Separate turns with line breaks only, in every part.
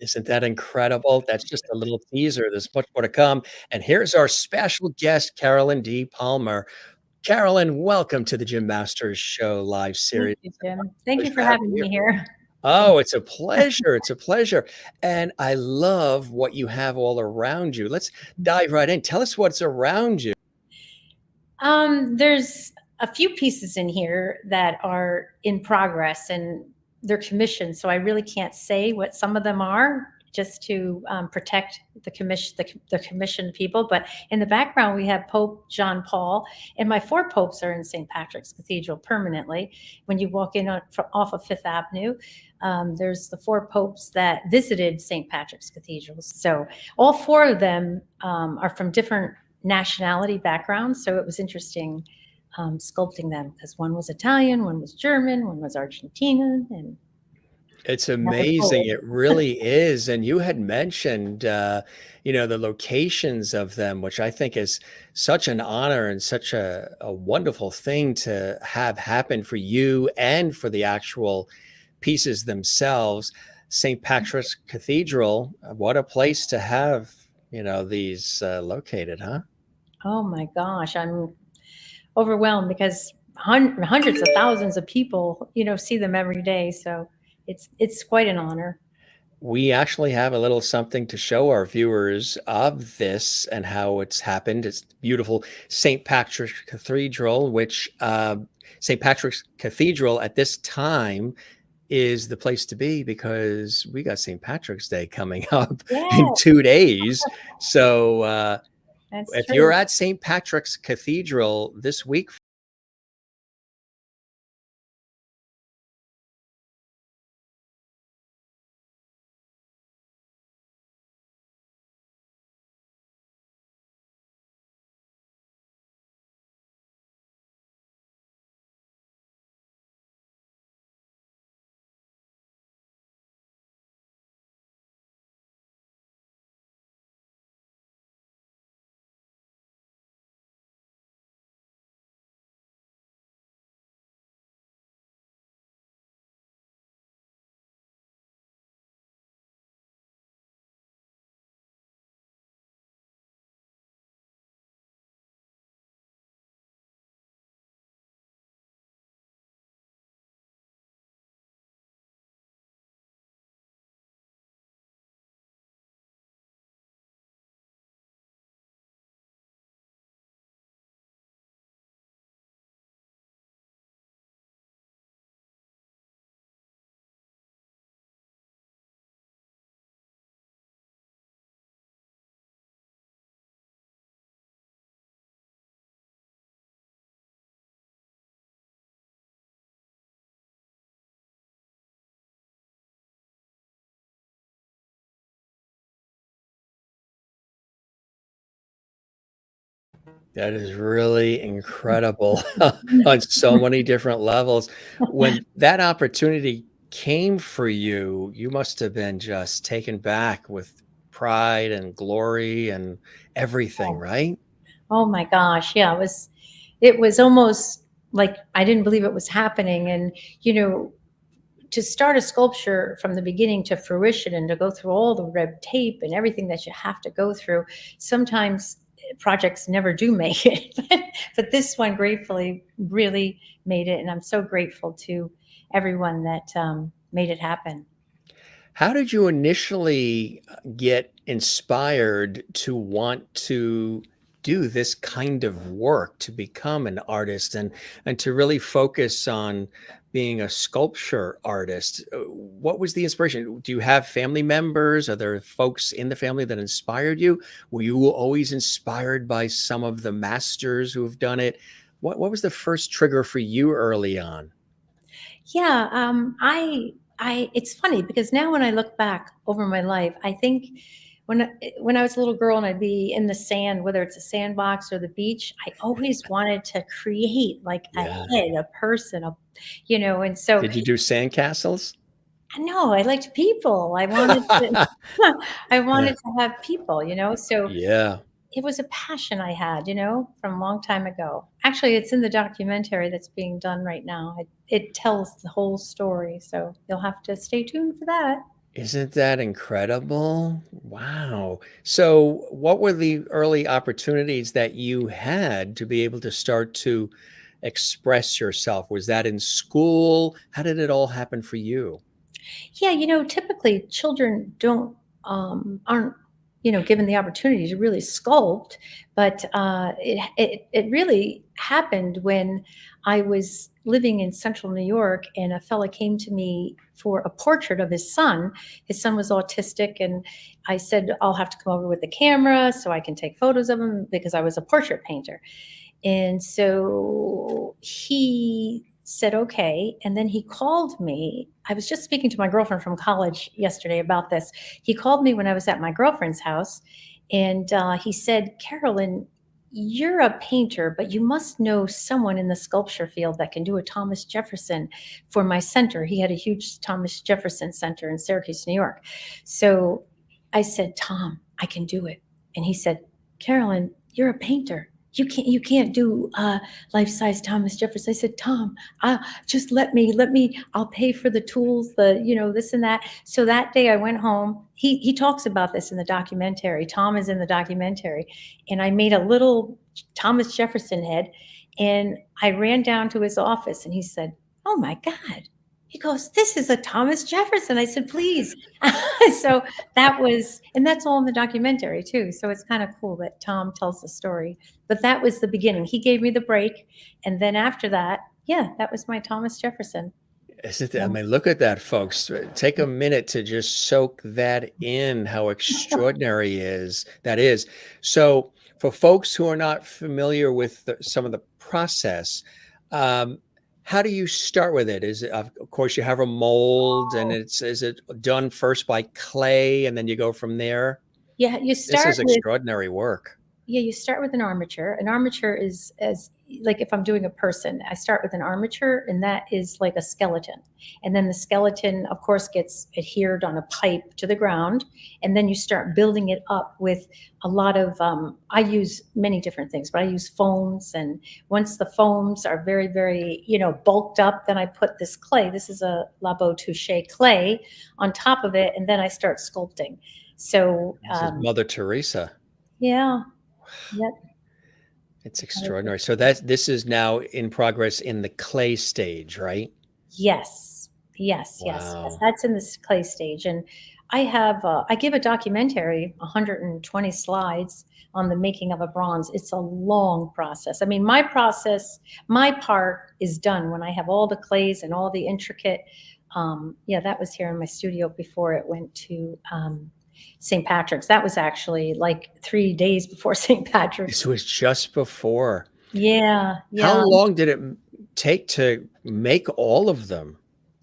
Isn't that incredible? That's just a little teaser. There's much more to come. And here's our special guest, Carolyn D. Palmer. Carolyn, welcome to the Jim Masters Show live
Thank
series.
you, Jim. Thank
Pleasure
you for
having
having
you.
me here. Thank
Oh, it's a pleasure. It's a pleasure. And I love what you have all around you. Let's dive right in. Tell us what's around you.
There's a few pieces in here that are in progress and they're commissioned, so I really can't say what some of them are just to protect the commissioned people. But in the background, we have Pope John Paul, and my four popes are in St. Patrick's Cathedral permanently. When you walk in off of Fifth Avenue, there's the four popes that visited St. Patrick's Cathedral. So all four of them are from different nationality backgrounds. So it was interesting sculpting them because one was Italian, one was German, one was Argentinian, and
It's
another
amazing.
Polish.
It really is. And you had mentioned, the locations of them, which I think is such an honor and such a wonderful thing to have happen for you and for the actual pieces themselves. St. Patrick's Cathedral, what a place to have, these located, huh?
Oh my gosh, I'm overwhelmed because hundreds of thousands of people, see them every day. So it's quite an honor.
We actually have a little something to show our viewers of this and how it's happened. It's beautiful St. Patrick's Cathedral, which St. Patrick's Cathedral at this time is the place to be because we got St. Patrick's Day coming up in
Yeah,
2 days. So
that's
if you're
true.
at St. Patrick's Cathedral this week, that is really incredible on so many different levels. When that opportunity came for you, you must have been just taken back with pride and glory and everything, right?
Oh my gosh, yeah, it was almost like I didn't believe it was happening. And you know, to start a sculpture from the beginning to fruition and to go through all the red tape and everything that you have to go through, sometimes projects never do make it. But this one gratefully really made it, and I'm so grateful to everyone that made it happen.
How did you initially get inspired to want to do this kind of work, to become an artist and to really focus on being a sculpture artist? What was the inspiration? Do you have family members? Are there folks in the family that inspired you? Were you always inspired by some of the masters who have done it? What was the first trigger for you early on?
Yeah, it's funny because now when I look back over my life, I think when I was a little girl and I'd be in the sand, whether it's a sandbox or the beach, I always wanted to create like a
Yeah.
head, a person, and so
Did you do sandcastles?
I know I liked people. I wanted to, I wanted to have people, so
Yeah.
it was a passion I had, from a long time ago. Actually, it's in the documentary that's being done right now. It tells the whole story, so you'll have to stay tuned for that.
Isn't that incredible? Wow. So, what were the early opportunities that you had to be able to start to express yourself? Was that in school? How did it all happen for you?
Yeah, typically children aren't given the opportunity to really sculpt, but it really happened when I was living in central New York, and a fella came to me for a portrait of his son. His son was autistic, and I said I'll have to come over with the camera so I can take photos of him because I was a portrait painter. And so he said, okay. And then he called me. I was just speaking to my girlfriend from college yesterday about this. He called me when I was at my girlfriend's house, and he said, Carolyn, you're a painter, but you must know someone in the sculpture field that can do a Thomas Jefferson for my center. He had a huge Thomas Jefferson center in Syracuse, New York. So I said, Tom, I can do it. And he said, Carolyn, you're a painter. You can't do life-size Thomas Jefferson. I said, Tom, just let me, I'll pay for the tools, this and that. So that day I went home. He talks about this in the documentary. Tom is in the documentary. And I made a little Thomas Jefferson head, and I ran down to his office, and he said, oh my God. He goes, this is a Thomas Jefferson. I said, please. So and that's all in the documentary too. So it's kind of cool that Tom tells the story. But that was the beginning. He gave me the break. And then after that, yeah, that was my Thomas Jefferson.
Isn't it? I mean, look at that, folks. Take a minute to just soak that in, how extraordinary is that is. So, for folks who are not familiar with some of the process, um, how do you start with it? Is it, of course, you have a mold, and is it done first by clay, and then you go from there?
Yeah,
This is extraordinary work.
you start with an armature. An armature is as like if I'm doing a person, I start with an armature, and that is like a skeleton. And then the skeleton, of course, gets adhered on a pipe to the ground. And then you start building it up with a lot of, I use many different things, but I use foams. And once the foams are very, very, bulked up, then I put this clay. This is a Labo Touche clay on top of it. And then I start sculpting. So,
This is Mother Teresa.
yeah. Yep.
It's extraordinary. So this is now in progress in the clay stage, right?
Yes, yes, yes, yes.
Wow.
That's in this clay stage, and I give a documentary, 120 slides on the making of a bronze. It's a long process. I mean, my part is done when I have all the clays and all the intricate. Yeah, that was here in my studio before it went to St. Patrick's. That was actually like 3 days before St.
This
Patrick's.
was just before.
Yeah,
How
yeah.
long did it take to make all of them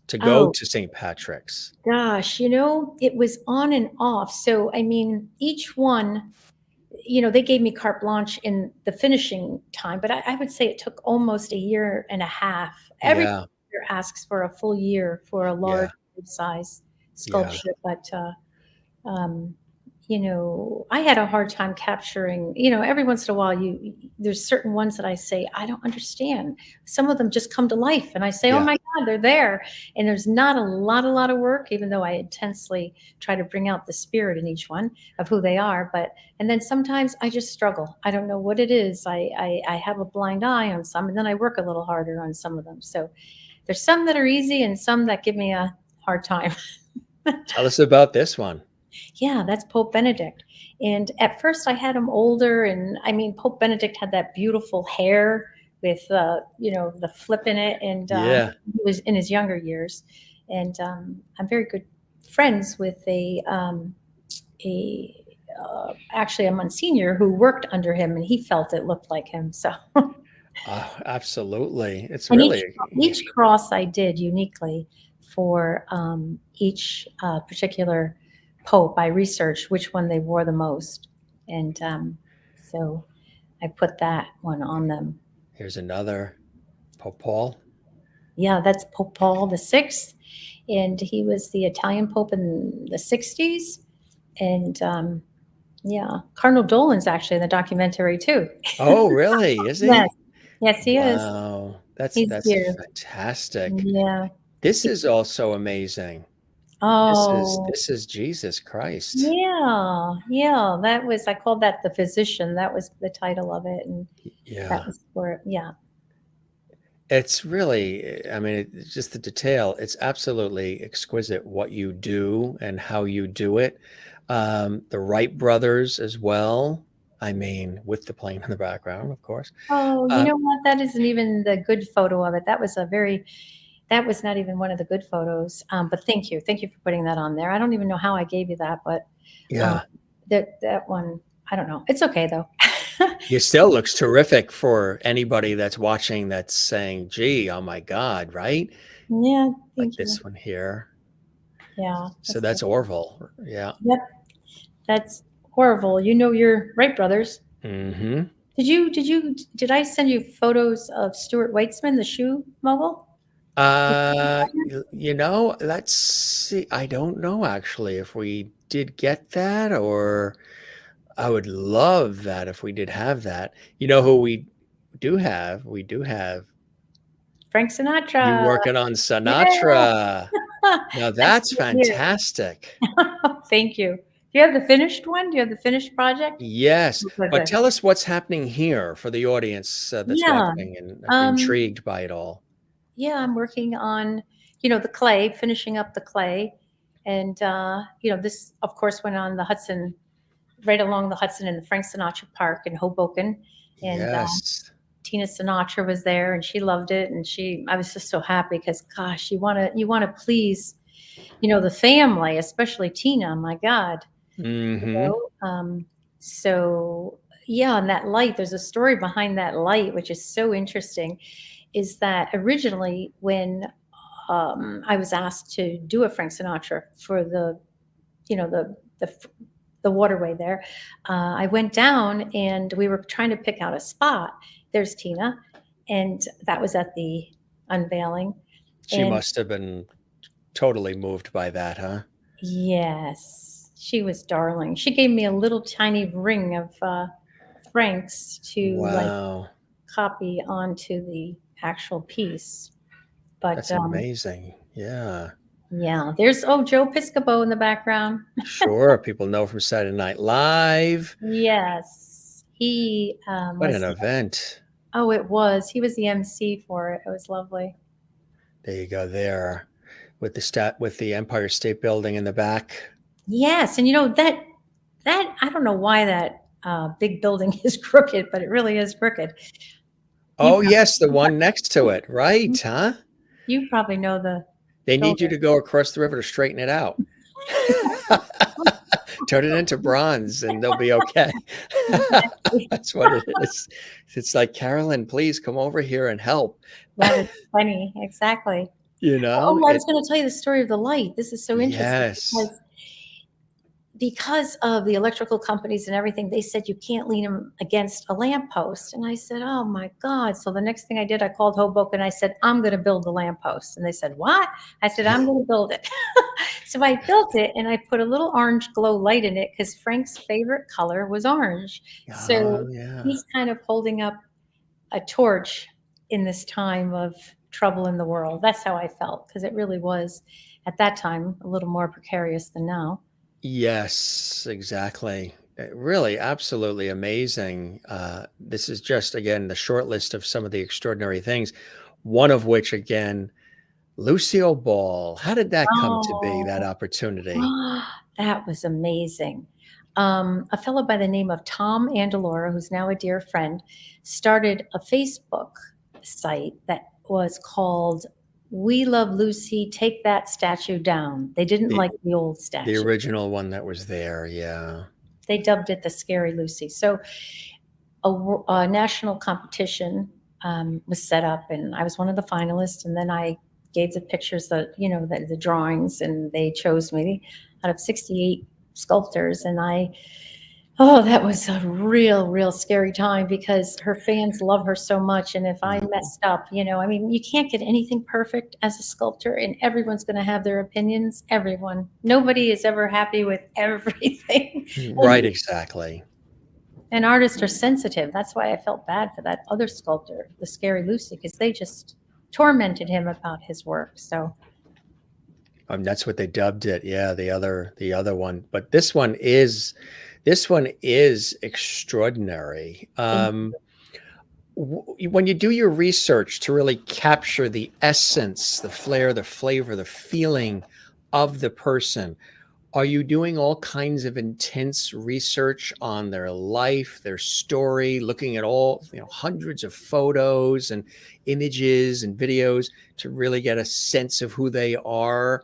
to go
Oh,
to St. Patrick's?
gosh, it was on and off. So, I mean, each one, they gave me carte blanche in the finishing time, but I would say it took almost a year and a half. Every
Yeah,
painter asks for a full year for a large
yeah,
size
yeah,
sculpture, but um, I had a hard time capturing, every once in a while there's certain ones that I say, I don't understand. Some of them just come to life, and I say, oh
yeah.
my God, they're there. And there's not a lot of work, even though I intensely try to bring out the spirit in each one of who they are. And then sometimes I just struggle. I don't know what it is. I have a blind eye on some, and then I work a little harder on some of them. So there's some that are easy and some that give me a hard time.
Tell us about this one.
Yeah, that's Pope Benedict. And at first I had him older, and I mean, Pope Benedict had that beautiful hair with, the flip in it. And
Yeah.
he was in his younger years. And I'm very good friends with a actually a Monsignor who worked under him, and he felt it looked like him. So,
Absolutely. It's
and
really,
each cross I did uniquely for each particular pope. I researched which one they wore the most, and so I put that one on them.
here's another Pope Paul.
Yeah, that's Pope Paul the Sixth, and he was the Italian pope in the '60s. And yeah, Cardinal Dolan's actually in the documentary too.
Oh, really? Is
Yes,
he?
yes, he is.
Wow. That's
He's
that's
here.
fantastic.
Yeah.
This is also amazing.
Oh,
this is Jesus Christ.
yeah, yeah. That was, I called that The Physician. That was the title of it, and that
Yeah.
was for, yeah.
It's really, I mean, it's just the detail. It's absolutely exquisite what you do and how you do it. The Wright brothers as well. I mean, with the plane in the background, of course.
Oh, you
Uh,
know what? That isn't even the good photo of it. That was a very, that was not even one of the good photos. But thank you. Thank you for putting that on there. I don't even know how I gave you that, but um,
yeah.
that one, I don't know. It's okay though.
It still looks terrific for anybody that's watching that's saying, gee, oh my God, right?
Yeah,
Like
thank you.
this one here.
Yeah,
So
that's
that's
good.
Orville. Yeah.
Yep, that's horrible. You know your Wright brothers.
Hmm.
Did I send you photos of Stuart Weitzman, the shoe mogul?
You know, let's see. I don't know actually if we did get that, or I would love that if we did have that. You know who we do have? We do have
Frank
you
Sinatra.
working on
Yeah,
Sinatra. Now
that's
that's
good news.
fantastic.
Thank you. Do you have the finished one? Do you have the finished project?
Yes,
Good,
but
good.
tell us what's happening here for the audience that's
Yeah.
watching and
Um,
intrigued by it all.
yeah, I'm working on, the clay, finishing up the clay. And, this, of course, went on the Hudson, right along the Hudson in the Frank Sinatra Park in Hoboken. And
Yes.
Tina Sinatra was there and she loved it. And I was just so happy because, gosh, you want to please, the family, especially Tina. My God. You
Hmm.
know? So yeah, and that light, there's a story behind that light, which is so interesting, is that originally when I was asked to do a Frank Sinatra for you know, the waterway there, I went down and we were trying to pick out a spot. There's Tina, and that was at the unveiling.
She
And
must have been totally moved by that, huh?
yes, she was darling. She gave me a little tiny ring of Frank's to like
Wow.
copy onto the actual piece. But
That's amazing. Yeah.
yeah, there's Joe Piscopo in the background.
Sure. People know from Saturday Night Live.
Yes, he
What
was.
an event.
Oh, it was. He was the MC for it. It was lovely.
There you go there with the Empire State Building in the back.
Yes, and that I don't know why that big building is crooked, but it really is crooked. You
Oh, yes, the one next to it, right,
probably,
huh?
you probably know the
They need you
builder.
to go across the river to straighten it out. Turn it into bronze and they'll be okay. That's what it is. It's like, Carolyn, please come over here and help.
That is funny. Exactly.
You know,
Oh, I was
it,
going to tell you the story of the light. This is so interesting
yes.
because of the electrical companies and everything, they said you can't lean them against a lamppost. And I said, oh my God. So the next thing I did, I called Hoboken. I said, I'm going to build the lamppost. And they said, what? I said, I'm going to build it. So I built it and I put a little orange glow light in it because Frank's favorite color was orange.
Oh,
So
yeah.
he's kind of holding up a torch in this time of trouble in the world. That's how I felt because it really was at that time a little more precarious than now.
Yes, exactly. Really, absolutely amazing. This is just, again, the short list of some of the extraordinary things. One of which, again, Lucille Ball. How did that come to be, that
Oh,
opportunity?
that was amazing. A fellow by the name of Tom Andalora, who's now a dear friend, started a Facebook site that was called "We Love Lucy. Take that statue down." They didn't
The
like the old
the
statue.
original one that was there, yeah.
They dubbed it the Scary Lucy. So a national competition was set up, and I was one of the finalists. And then I gave the pictures, the drawings, and they chose me out of 68 sculptors. And that was a real, real scary time because her fans love her so much. And if I
Mhm.
messed up, I mean, you can't get anything perfect as a sculptor, and everyone's going to have their opinions. Everyone, nobody is ever happy with everything.
Right, exactly.
And artists are sensitive. That's why I felt bad for that other sculptor, the Scary Lucy, because they just tormented him about his work. So
That's what they dubbed it. Yeah, the other one. But this one is extraordinary.
Thank
When you do your research to really capture the essence, the flair, the flavor, the feeling of the person, are you doing all kinds of intense research on their life, their story, looking at all, hundreds of photos and images and videos to really get a sense of who they are,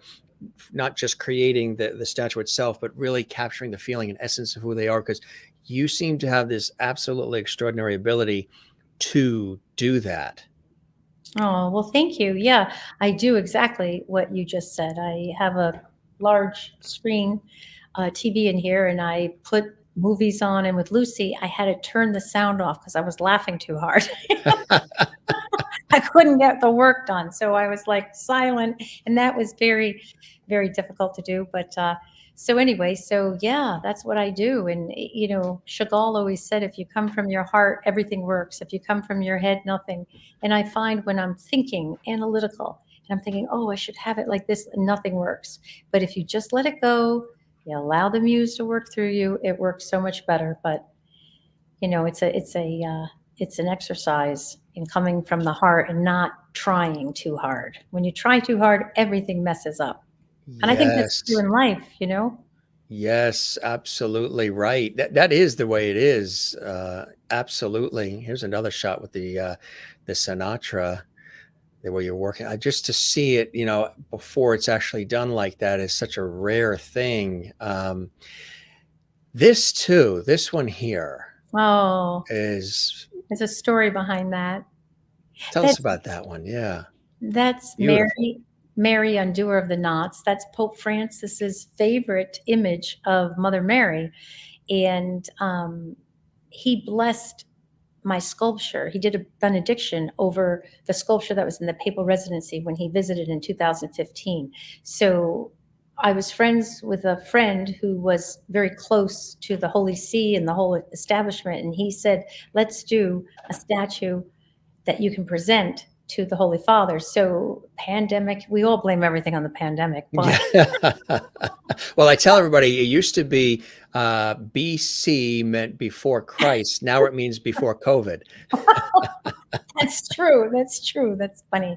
not just creating the statue itself, but really capturing the feeling and essence of who they are? Because you seem to have this absolutely extraordinary ability to do that.
Oh, well, thank you. Yeah, I do exactly what you just said. I have a large screen TV in here, and I put movies on. And with Lucy, I had to turn the sound off because I was laughing too hard. I couldn't get the work done. So I was like silent, and that was very, very difficult to do. But so anyway, so yeah, that's what I do. And Chagall always said, if you come from your heart, everything works. If you come from your head, nothing. And I find when I'm thinking analytical and I'm thinking, oh, I should have it like this, nothing works. But if you just let it go, you allow the muse to work through you, it works so much better. But it's an exercise in coming from the heart and not trying too hard. When you try too hard, everything messes up. And I think that's true
Yes.
in life.
Yes, absolutely right. That is the way it is. Absolutely. Here's another shot with the Sinatra, the way you're working. Just to see it, before it's actually done like that is such a rare thing. This one here
Oh,
is.
there's a story behind that.
Tell us
That's
about that one. Yeah,
that's
beautiful.
Mary, undoer of the knots. That's Pope Francis's favorite image of Mother Mary, and he blessed my sculpture. He did a benediction over the sculpture that was in the papal residency when he visited in 2015. So I was friends with a friend who was very close to the Holy See and the whole establishment. And he said, let's do a statue that you can present to the Holy Father. So pandemic, we all blame everything on the pandemic, but
Yeah. Well, I tell everybody it used to be BC meant before Christ. Now it means before COVID.
that's true. That's true. That's funny.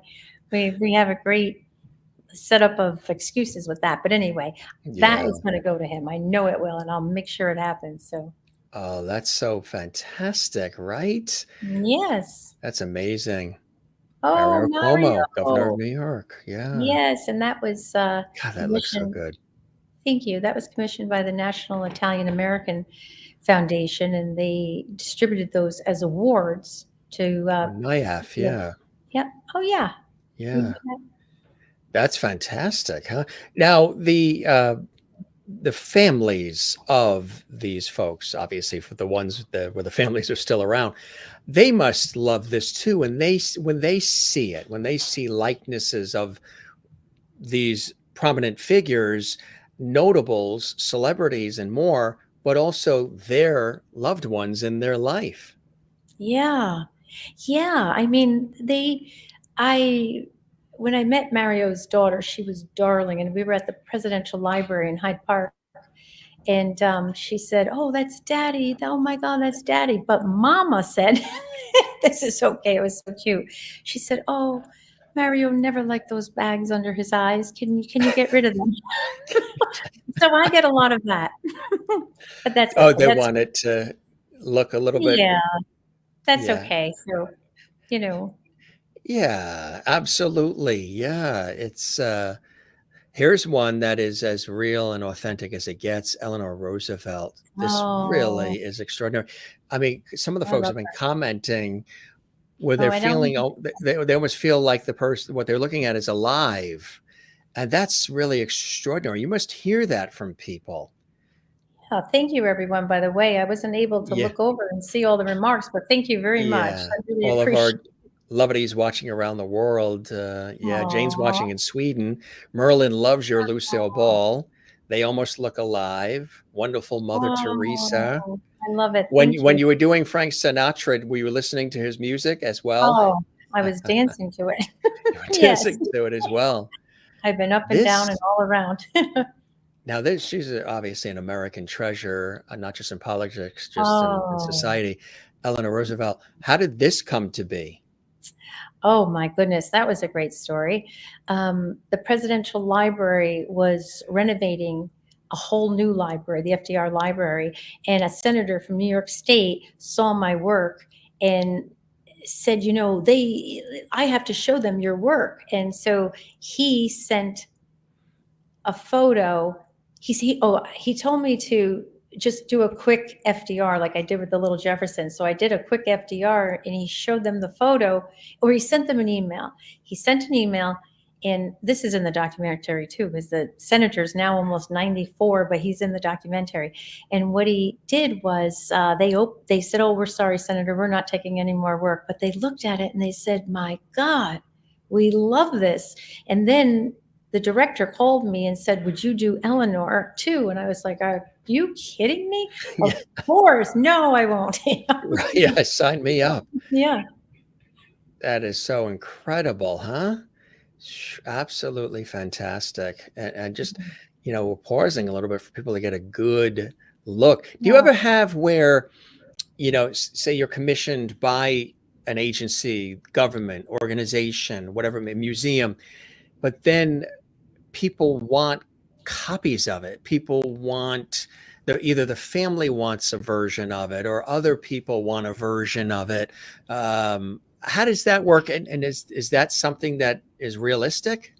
We have a great setup of excuses with that. But anyway, that
Yeah.
is going to go to him. I know it will, and I'll make sure it happens. So,
Oh, that's so fantastic, right?
yes.
That's amazing.
Oh,
Mario Cuomo, governor of
Mario.
New York. Yeah.
Yes, and that was
God, that looks so
commissioned.
good.
Thank you. That was commissioned by the National Italian American Foundation, and they distributed those as awards to
NIAF,
people.
yeah.
Yep. Oh, yeah. We do
Yeah.
that.
That's fantastic, huh? Now, the families of these folks, obviously for the ones where the families are still around, they must love this too. And when they see it, when they see likenesses of these prominent figures, notables, celebrities, and more, but also their loved ones in their life.
Yeah. Yeah. I mean, I, when I met Mario's daughter, she was darling, and we were at the Presidential Library in Hyde Park. And she said, "Oh, that's Daddy. Oh my God, that's Daddy." But Mama said, "This is okay." It was so cute. She said, "Oh, Mario never liked those bags under his eyes. Can you get rid of them?" So I get a lot of that, but that's
Oh,
okay.
they
That's
want it to look a little bit.
yeah, that's
Yeah.
okay. So you know,
Yeah, absolutely. Yeah. Here's one that is as real and authentic as it gets. Eleanor Roosevelt. This
oh,
really is extraordinary. I mean, some of the
I
folks
love
have been
her.
commenting where
Oh,
they're
I know.
feeling, oh, they almost feel like the person, what they're looking at is alive. And that's really extraordinary. You must hear that from people.
Yeah, thank you, everyone. By the way, I wasn't able to
Yeah.
look over and see all the remarks, but thank you very much.
Yeah.
I really
All of
appreciate
our lovedies watching around the world. Yeah. Jane's
it.
watching in Sweden. Merlin loves your Lucille Ball. They almost look alive. Wonderful Mother Teresa.
Oh, I love it.
When
Thank
when
you.
you were doing Frank Sinatra, were you listening to his music as well?
Oh, I was dancing to it.
You were
Yes.
dancing to it as well.
I've been up and
This
down and all around.
Now, she's obviously an American treasure, not just in politics, just in
Oh,
society. Eleanor Roosevelt. How did this come to be?
oh my goodness, that was a great story. The Presidential Library was renovating a whole new library, the FDR Library, and a senator from New York State saw my work and said, I have to show them your work. And so he sent a photo. He told me to just do a quick FDR like I did with the little Jefferson. So I did a quick FDR and he showed them the photo, or he sent them an email. He sent an email, and this is in the documentary too, because the senator's now almost 94, but he's in the documentary. And what he did was they said, "Oh, we're sorry, Senator, we're not taking any more work." But they looked at it and they said, "My God, we love this." And then the director called me and said, "Would you do Eleanor too?" And I was like, "Are you kidding me? Of
Yeah,
course. No, I won't."
right. Yeah, sign me up.
Yeah.
That is so incredible, huh? Absolutely fantastic. And just, we're pausing a little bit for people to get a good look. Do you
Yeah.
ever have where, say you're commissioned by an agency, government, organization, whatever, museum, but then people want copies of it. People want either the family wants a version of it or other people want a version of it. How does that work? And is that something that is realistic?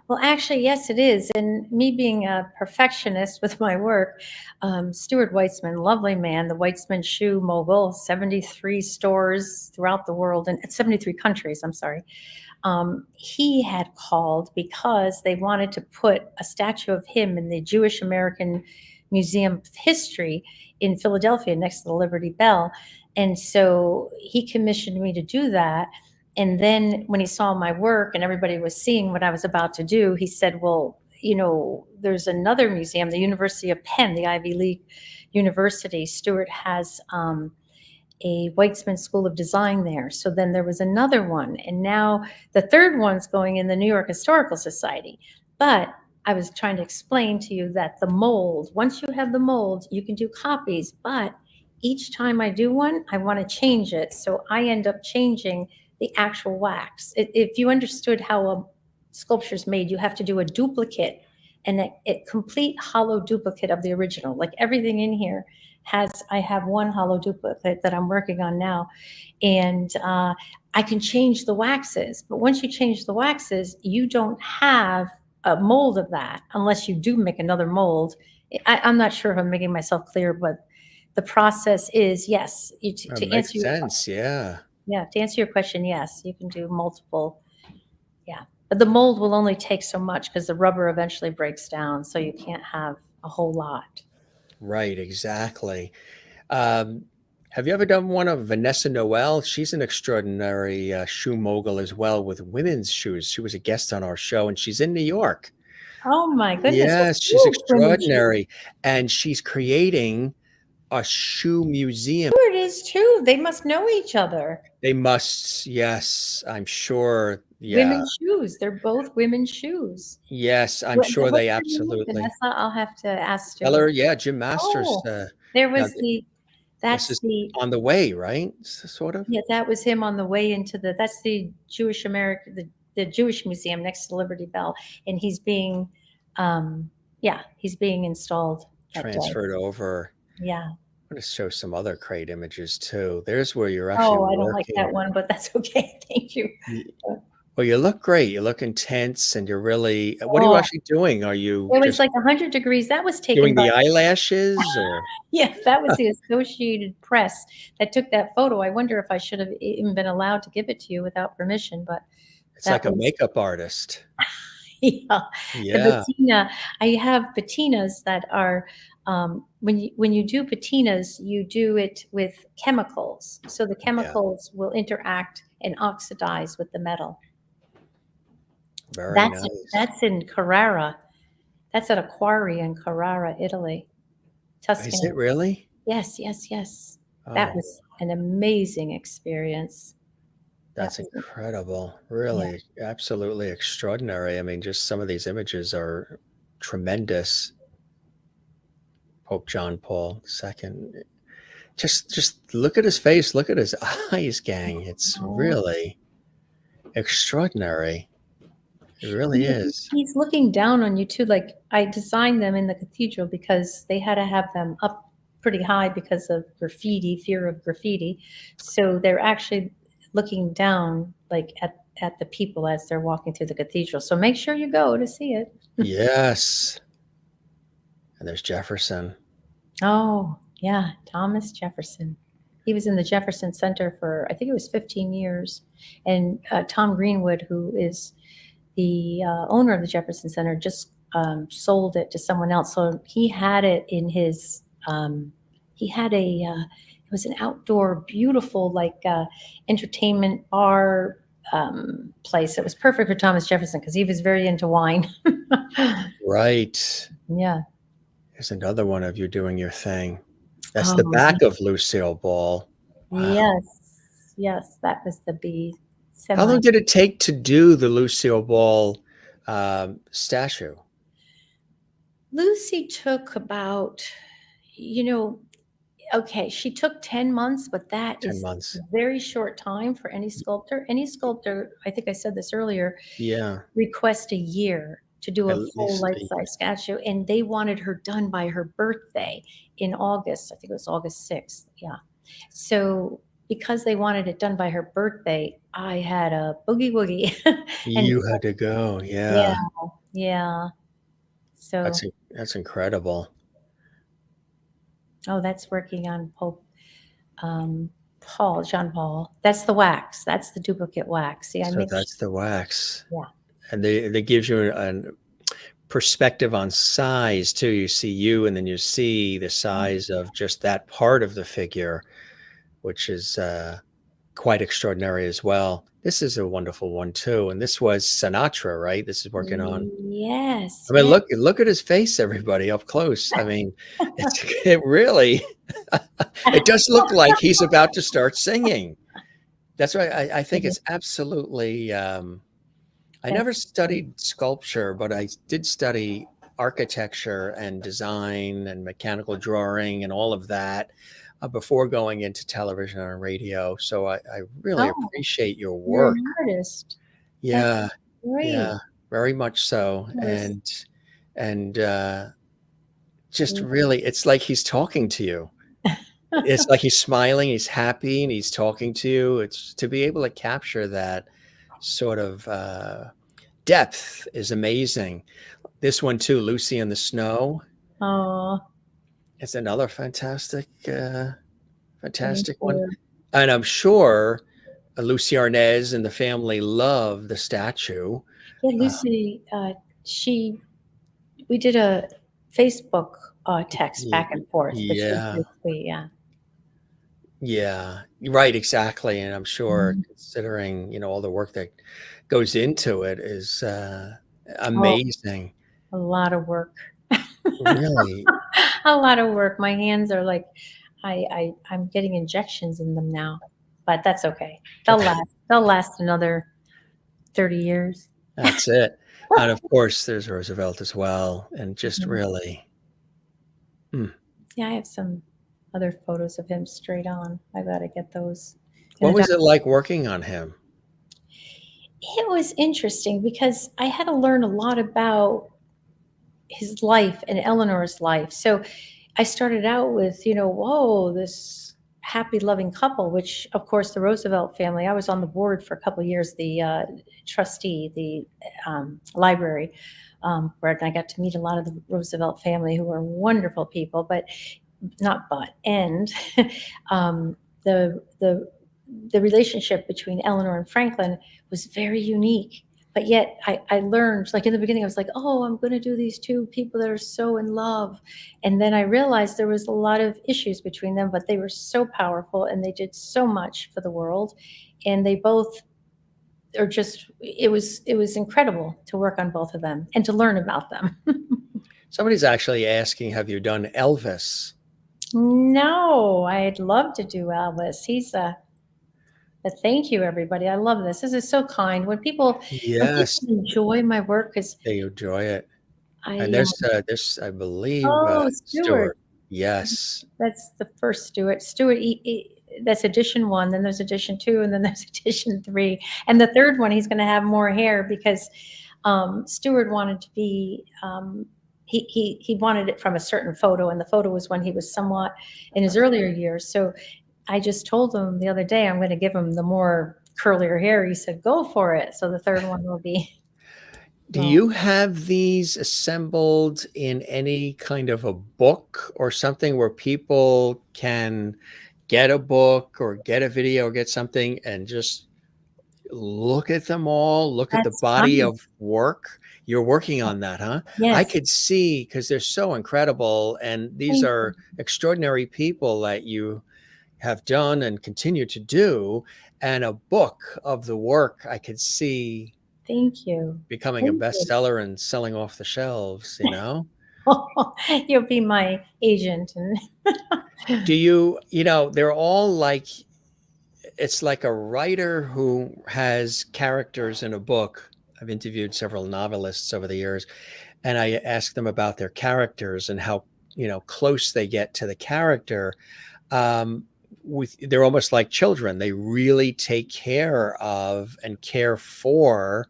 Well, actually, yes, it is. And me being a perfectionist with my work, Stuart Weitzman, lovely man, the Weitzman shoe mogul, 73 stores throughout the world and 73 countries, I'm sorry. He had called because they wanted to put a statue of him in the Jewish American Museum of History in Philadelphia next to the Liberty Bell. And so he commissioned me to do that. And then when he saw my work and everybody was seeing what I was about to do, he said, "Well, there's another museum, the University of Penn, the Ivy League university. Stuart has a Weitzman School of Design there." So then there was another one. And now the third one's going in the New York Historical Society. But I was trying to explain to you that the mold, once you have the mold, you can do copies. But each time I do one, I want to change it. So I end up changing the actual wax. If you understood how a sculpture is made, you have to do a duplicate and a complete hollow duplicate of the original. Like everything in here I have one hollow duplicate that I'm working on now, and I can change the waxes. But once you change the waxes, you don't have a mold of that unless you do make another mold. I'm not sure if I'm making myself clear, but the process is yes.
That
To answer
makes
your
sense. Yeah.
To answer your question, yes, you can do multiple. Yeah, but the mold will only take so much because the rubber eventually breaks down, so you can't have a whole lot.
Right. Exactly. Um, have you ever done one of Vanessa Noel? She's an extraordinary shoe mogul as well with women's shoes. She was a guest on our show and she's in New York.
Oh my goodness, what
Yes, she's
huge women shoes.
extraordinary. And she's creating a shoe museum.
It is too. They must know each other.
They must, yes, I'm sure. Yeah.
Women's shoes. They're both women's shoes.
Yes, I'm sure
What's
they
her name?
absolutely.
Vanessa? I'll have to ask
Eller,
Stuart.
yeah, Jim Masters.
Oh, there
Now
was the,
this
that's
is
the,
on the way, right? Sort of.
yeah, that was him on the way into that's the Jewish American, the Jewish Museum next to Liberty Bell. And he's being installed that day.
Transferred over.
Yeah.
I'm going to show some other crate images too. There's where you're actually
Oh, I don't like that
working.
one, but that's okay. Thank you.
Well, you look great. You look intense and you're really, what are you
Oh,
actually doing? Are you
it was
just
like 100 degrees. That was taken
doing
by
the eyelashes or
Yeah, that was the Associated Press that took that photo. I wonder if I should have even been allowed to give it to you without permission, but
it's
that
like a
was,
makeup artist?
yeah. The
Yeah.
patina, I have patinas that are, when you do patinas, you do it with chemicals. So the
Yeah.
chemicals will interact and oxidize with the metal.
Very
That's
nice.
that's in Carrara. That's at a quarry in Carrara, Italy,
Is it
Tuscany.
really?
Yes, yes, yes. That
Oh,
was an amazing experience.
That's
That's
incredible.
yeah.
Really, absolutely extraordinary. I mean, just some of these images are tremendous. Pope John Paul II. Just look at his face, look at his eyes, gang. It's
Oh,
really extraordinary. It really
yeah,
is.
he's looking down on you too. Like I designed them in the cathedral because they had to have them up pretty high because of graffiti, fear of graffiti. So they're actually looking down like at the people as they're walking through the cathedral. So make sure you go to see it.
Yes. And there's Jefferson.
Oh, yeah, Thomas Jefferson. He was in the Jefferson Center for, I think it was 15 years. And Tom Greenwood, who is the owner of the Jefferson Center, just sold it to someone else. So he had it in his, he had it was an outdoor, beautiful, like entertainment bar place. It was perfect for Thomas Jefferson because he was very into wine.
Right.
Yeah.
Here's another one of you doing your thing. That's the
Oh,
back of Lucille Ball. Wow.
yes, yes, that was the B
How
semi.
long did it take to do the Lucille Ball statue?
Lucy took about, you know, okay, she took 10 months, but that
10
is a
months.
very short time for any sculptor. Any sculptor, I think I said this earlier,
Yeah,
request a year to do
at
a full
least a year.
life-size statue, and they wanted her done by her birthday in August. I think it was August 6th. Yeah. So because they wanted it done by her birthday, I had a boogie woogie. And
You had to go.
yeah,
Yeah.
yeah. So,
That's incredible.
oh, that's working on Pope Paul, John Paul. That's the wax. That's the duplicate wax. See, I
So
made,
that's the wax.
yeah.
And they gives you a perspective on size too. You see you, and then you see the size of just that part of the figure, which is quite extraordinary as well. This is a wonderful one too. And this was Sinatra, right? This is working on.
Yes,
I mean,
yes.
look at his face, everybody, up close. I mean, it really it does look like he's about to start singing. That's why I think it's absolutely. I never
That's
studied sculpture, but I did study architecture and design and mechanical drawing and all of that before going into television and radio. So I really
oh,
appreciate your
you're
work.
an artist. That's
Yeah,
great.
yeah, very much so.
Yes.
And just really, it's like he's talking to you. It's like he's smiling, he's happy, and he's talking to you. It's to be able to capture that sort of depth is amazing. This one too, Lucy in the Snow.
Oh,
It's another
thank
fantastic one.
you.
And I'm sure Lucy Arnaz and the family love the statue.
Yeah,
Uh,
Lucy, she, we did a Facebook text back and forth, which was
yeah,
really sweet. Yeah.
yeah, right, exactly. And I'm sure,
Mhm.
considering all the work that goes into it, is
Oh,
amazing.
a lot of work.
Really,
A lot of work. My hands are like, I'm getting injections in them now, but that's okay. They'll last. They'll last another 30 years.
that's it. And of course, there's Roosevelt as well, and just
Mhm.
really. Hmm.
Yeah, I have some other photos of him straight on. I gotta get those in
What
the
was
doc.
it like working on him?
It was interesting because I had to learn a lot about his life and Eleanor's life. So I started out with, whoa, this happy, loving couple, which of course the Roosevelt family, I was on the board for a couple of years, the trustee, the library, where I got to meet a lot of the Roosevelt family who were wonderful people, but not but, and um, the relationship between Eleanor and Franklin was very unique. But yet I learned, like in the beginning, I was like, oh, I'm going to do these two people that are so in love. And then I realized there was a lot of issues between them, but they were so powerful and they did so much for the world. And they both are just, it was incredible to work on both of them and to learn about them.
Somebody's actually asking, have you done Elvis?
No, I'd love to do Elvis. He's a But thank you, everybody. I love this. This is so kind. When people
Yes,
enjoy my work, because
they enjoy it. And
I,
there's, I believe,
oh, Stuart,
Stuart. Yes.
that's the first Stuart. Stuart, that's edition one, then there's edition two, and then there's edition three. And the third one, he's going to have more hair because Stuart wanted to be, he wanted it from a certain photo, and the photo was when he was somewhat in his earlier years. So I just told him the other day I'm going to give him the more curlier hair. He said, "Go for it." So the third one will be.
Do
Well,
you have these assembled in any kind of a book or something where people can get a book or get a video or get something and just look at them all, look at the
that's
body
funny.
of work? You're working on that, huh? I
Yes,
could see because they're so incredible, and these
thank you.
are extraordinary people that you have done and continue to do. And a book of the work I could see
Thank you.
becoming a
Thank you.
bestseller and selling off the shelves, you know?
You'll be my agent. And
Do you, you know, they're all like, it's like a writer who has characters in a book. I've interviewed several novelists over the years, and I ask them about their characters and how, close they get to the character. Um, they're almost like children. They really take care of and care for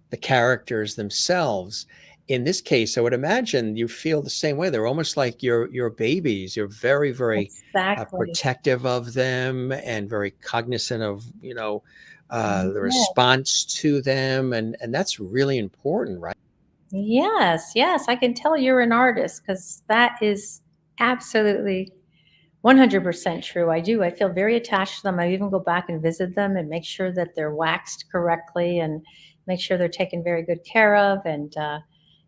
the characters themselves. In this case, I would imagine you feel the same way. They're almost like your babies. You're very, very
exactly.
protective of them and very cognizant of the
Yes.
response to them, and that's really important, right?
Yes, yes, I can tell you're an artist because that is absolutely 100% true. I do. I feel very attached to them. I even go back and visit them and make sure that they're waxed correctly and make sure they're taken very good care of. And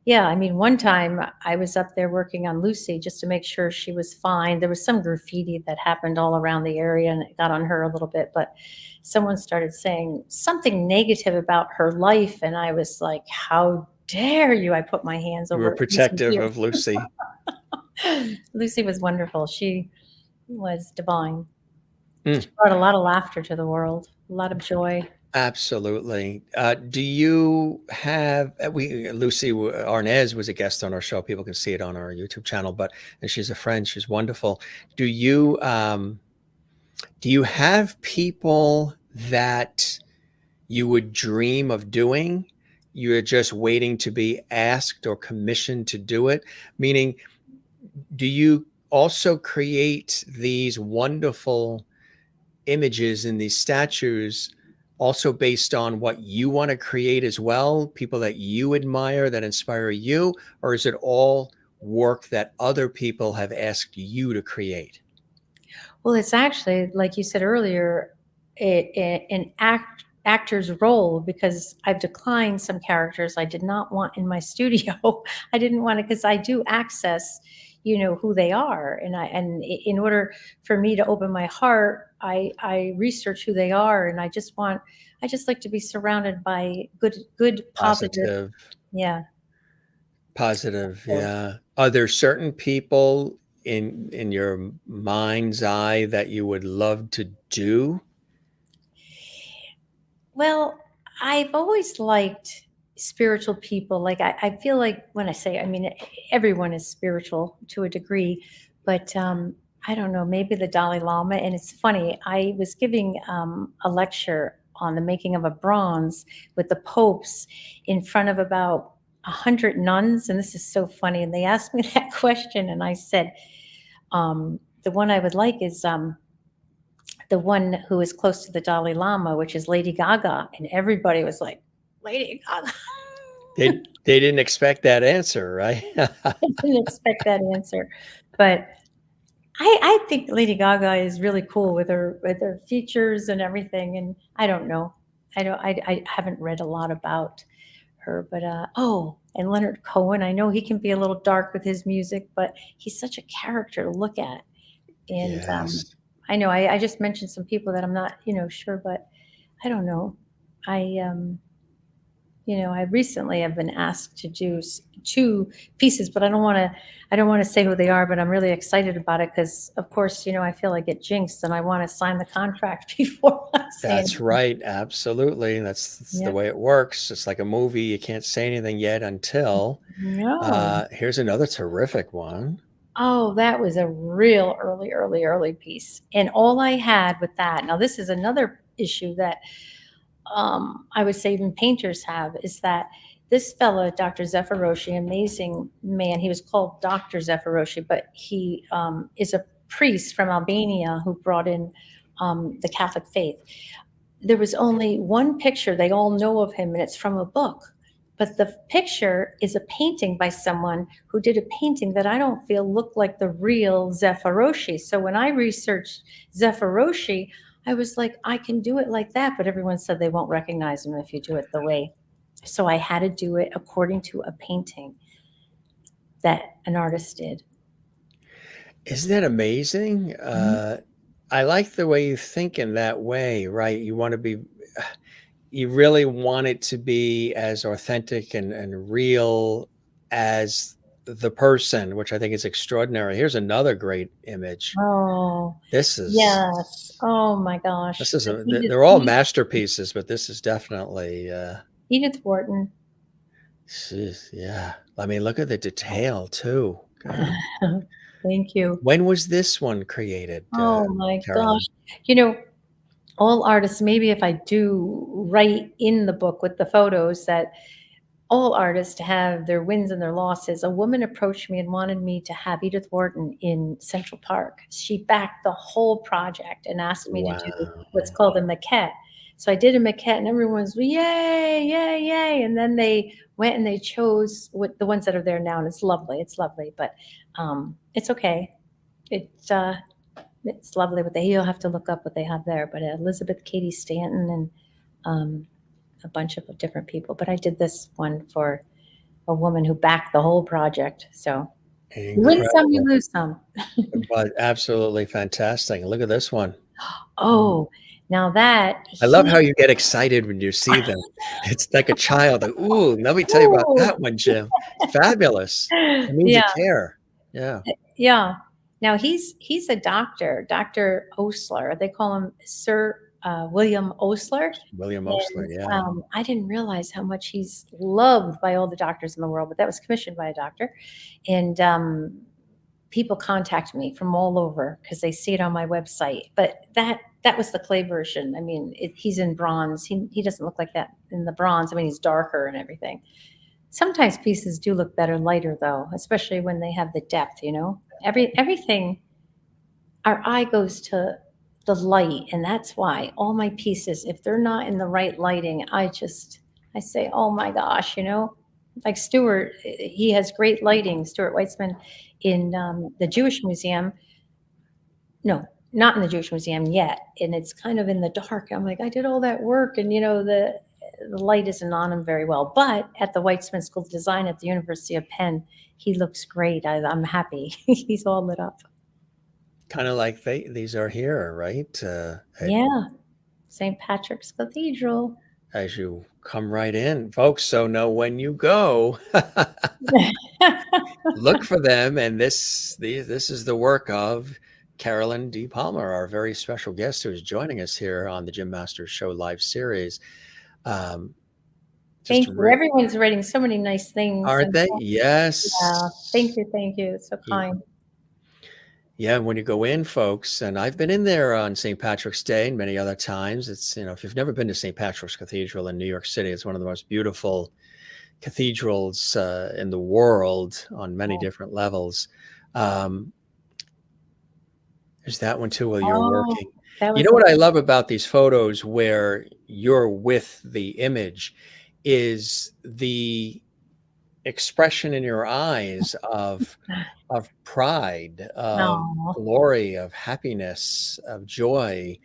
yeah, I mean, one time I was up there working on Lucy just to make sure she was fine. There was some graffiti that happened all around the area and it got on her a little bit, but someone started saying something negative about her life. And I was like, how dare you? I put my hands
You were
over Lucy's
protective
ears.
of Lucy.
Lucy was wonderful. She was divine.
Mm,
She brought a lot of laughter to the world, a lot of joy.
absolutely. Do you have we Lucy Arnaz was a guest on our show. People can see it on our YouTube channel, but and she's a friend. She's wonderful. Do you have people that you would dream of doing? You're just waiting to be asked or commissioned to do it? Meaning, do you also create these wonderful images in these statues also based on what you want to create as well, people that you admire that inspire you, or is it all work that other people have asked you to create?
Well, it's actually, like you said earlier, an actor's role because I've declined some characters I did not want in my studio. I didn't want to because I do access, who they are, and in order for me to open my heart, I research who they are, and I just like to be surrounded by good positive,
Positive,
yeah.
positive, yeah. Are there certain people in your mind's eye that you would love to do?
Well, I've always liked spiritual people. Like I feel like when I say, I mean, everyone is spiritual to a degree, but I don't know, maybe the Dalai Lama. And it's funny, I was giving a lecture on the making of a bronze with the popes in front of about 100 nuns, and this is so funny. And they asked me that question, and I said, the one I would like is the one who is close to the Dalai Lama, which is Lady Gaga, and everybody was like, "Lady Gaga."
They didn't expect that answer, right?
I didn't expect that answer, but I think Lady Gaga is really cool with her features and everything. And I don't know, I haven't read a lot about her, but oh, and Leonard Cohen. I know he can be a little dark with his music, but he's such a character to look at. And
Yes.
I know I just mentioned some people that I'm not, sure, but I don't know. I I recently have been asked to do two pieces, but I don't want to say who they are, but I'm really excited about it because, of course, I feel I get jinxed and I want to sign the contract before I say
That's
anything.
right. Absolutely. That's the
Yep.
way it works. It's like a movie. You can't say anything yet until.
No.
Here's another terrific one.
Oh, that was a real early, early, early piece. And all I had with that, now this is another issue that I would say even painters have, is that this fellow, Dr. Zeffiroshi, amazing man, he was called Dr. Zeffiroshi, but he is a priest from Albania who brought in the Catholic faith. There was only one picture they all know of him, and it's from a book. But the picture is a painting by someone who did a painting that I don't feel looked like the real Zeffiroshi. So when I researched Zeffiroshi, I was like, I can do it like that, but everyone said they won't recognize him if you do it the way. So I had to do it according to a painting that an artist did.
Isn't that amazing?
Mhm.
I like the way you think in that way, right? You really want it to be as authentic and real as the person, which I think is extraordinary. Here's another great image.
Oh,
This
yes.
is
Oh my gosh.
this is
The
a
Edith,
they're all
Edith,
masterpieces, but this is definitely
Edith Wharton.
yeah. I mean, look at the detail too. God.
Thank you.
When was this one created,
Oh my gosh.
Carolyn?
You know, all artists, maybe if I do write in the book with the photos, that all artists have their wins and their losses. A woman approached me and wanted me to have Edith Wharton in Central Park. She backed the whole project and asked me to do
Wow.
what's called a maquette. So I did a maquette and everyone's yay, yay, yay. And then they went and they chose what the ones that are there now. And it's lovely. It's lovely, but it's okay. It's it's lovely what you'll have to look up what they have there. But Elizabeth Cady Stanton and um, a bunch of different people. But I did this one for a woman who backed the whole project. So you win some, you
Incredible.
lose some.
But absolutely fantastic. Look at this one.
Oh, now that
I love how
he,
you get excited when you see them. It's like a child, like, "Ooh, let me tell you about
ooh,
that one, Jim. Fabulous." It means you
yeah,
care. Yeah.
yeah. Now he's a doctor, Dr. Osler. They call him Sir William Osler.
William Osler,
And
yeah.
I didn't realize how much he's loved by all the doctors in the world, but that was commissioned by a doctor. And people contact me from all over because they see it on my website. But that was the clay version. I mean, he's in bronze. He doesn't look like that in the bronze. I mean, he's darker and everything. Sometimes pieces do look better lighter though, especially when they have the depth. Everything. Our eye goes to the light, and that's why all my pieces, if they're not in the right lighting, I say, oh my gosh. Like Stuart, he has great lighting. Stuart Weitzman in the Jewish Museum. No, not in the Jewish Museum yet, and it's kind of in the dark. I'm like, I did all that work, and the light isn't on him very well. But at the Weitzman School of Design at the University of Penn, he looks great. I'm happy. He's all lit up.
Kinda like these are here, right?
Yeah, St. Patrick's Cathedral.
As you come right in, folks, so know when you go, look for them, and this is the work of Carolyn D. Palmer, our very special guest who is joining us here on the Jim Masters Show live series. Um, just
Thank you.
re
Everyone's writing so many nice things,
Aren't
and
they?
yeah,
Yes.
thank you, thank you. It's so kind.
Yeah, when you go in, folks, and I've been in there on St. Patrick's Day and many other times. If you've never been to St. Patrick's Cathedral in New York City, it's one of the most beautiful cathedrals in the world on many different levels. Um, there's that one too while you're
Oh,
working.
that
You
was
know
a
what I love about these photos where you're with the image is the expression in your eyes of pride, of
no.
glory, of happiness, of joy,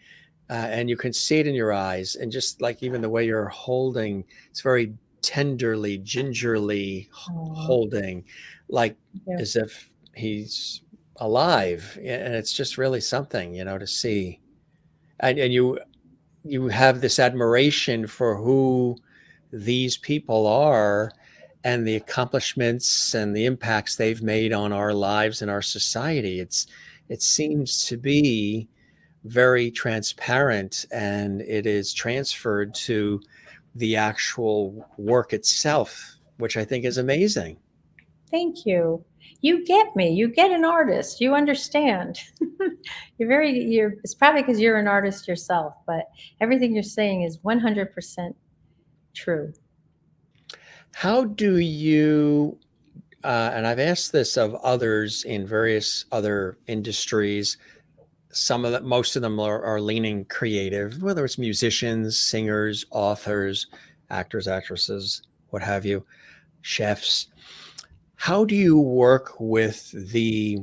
and you can see it in your eyes. And just like even the way you're holding, it's very tenderly, gingerly
Oh,
holding, like
thank you.
as if he's alive. And it's just really something, to see. And you have this admiration for who these people are and the accomplishments and the impacts they've made on our lives and our society. It seems to be very transparent, and it is transferred to the actual work itself, which I think is amazing.
Thank you. You get me. You get an artist. You understand. It's probably because you're an artist yourself, but everything you're saying is 100% true.
How do you, and I've asked this of others in various other industries, some of them, most of them are leaning creative, whether it's musicians, singers, authors, actors, actresses, what have you, chefs. How do you work with the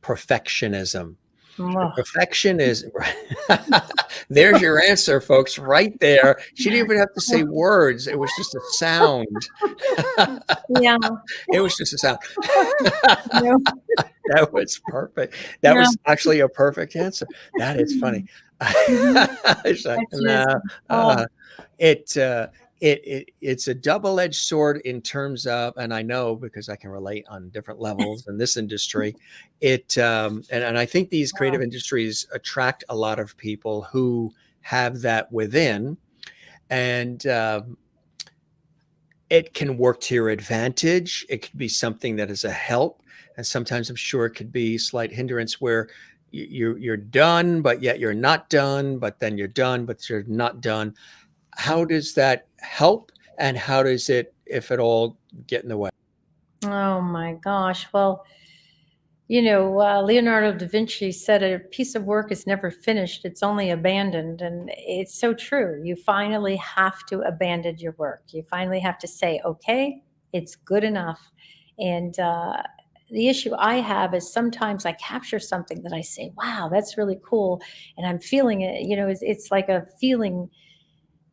perfectionism? The
Ugh.
perfection is there's your answer, folks, right there. She didn't even have to say words. It was just a sound.
Yeah.
It was just a sound.
No,
That was perfect. That
no.
was actually a perfect answer. That is funny.
Mhm.
It's like,
That's just,
no,
oh,
it, it's a double-edged sword in terms of, and I know because I can relate on different levels in this industry. And I think these creative
wow.
industries attract a lot of people who have that within, and it can work to your advantage. It could be something that is a help, and sometimes I'm sure it could be slight hindrance where you're done, but yet you're not done, but then you're done, but you're not done. How does that help, and how does it, if at all, get in the way?
Oh my gosh. Well, Leonardo da Vinci said a piece of work is never finished, it's only abandoned. And it's so true. You finally have to abandon your work. You finally have to say, okay, it's good enough. And the issue I have is sometimes I capture something that I say, wow, that's really cool. And I'm feeling it. It's like a feeling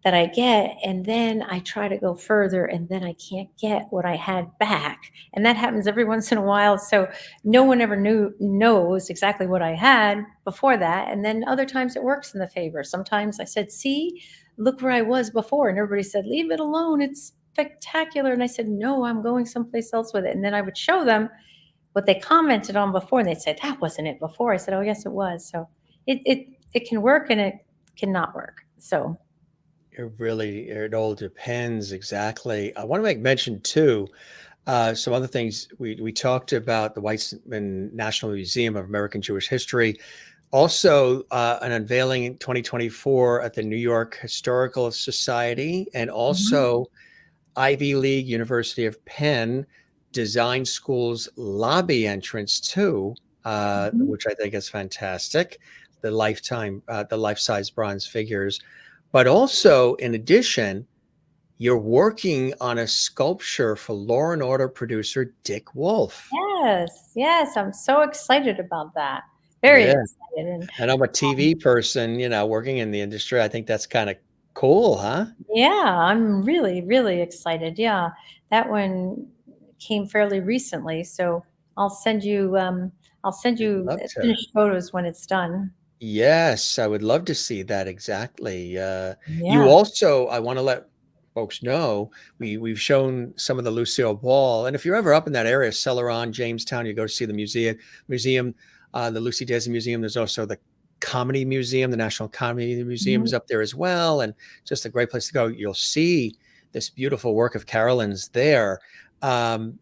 that I get, and then I try to go further, and then I can't get what I had back. And that happens every once in a while. So no one ever knows exactly what I had before that. And then other times it works in the favor. Sometimes I said, see, look where I was before. And everybody said, leave it alone. It's spectacular. And I said, no, I'm going someplace else with it. And then I would show them what they commented on before, and they'd say, that wasn't it before. I said, oh yes, it was. So it can work and it cannot work. So
It all depends exactly. I want to make mention too, some other things. We talked about the Weizmann National Museum of American Jewish History, also an unveiling in 2024 at the New York Historical Society, and
mhm.
also Ivy League University of Penn Design School's lobby entrance too,
Mhm.
which I think is fantastic. The life-size bronze figures, but also in addition, you're working on a sculpture for Law and Order producer Dick Wolf.
Yes, yes, I'm so excited about that. Very
Yeah,
excited, and
and I'm a TV person, working in the industry. I think that's kind of cool, huh?
yeah, I'm really, really excited. Yeah, that one came fairly recently, so I'll send you, um, I'll send
I'd
you
love to.
finished photos when it's done.
Yes, I would love to see that exactly. You
Yeah.
also, I want to let folks know, we've shown some of the Lucille Ball, and if you're ever up in that area, Celeron, Jamestown, you go to see the museum, the Lucy Daisy Museum. There's also the Comedy Museum, the National Comedy Museum is
Mhm.
up there as well, and just a great place to go. You'll see this beautiful work of Carolyn's there. Um,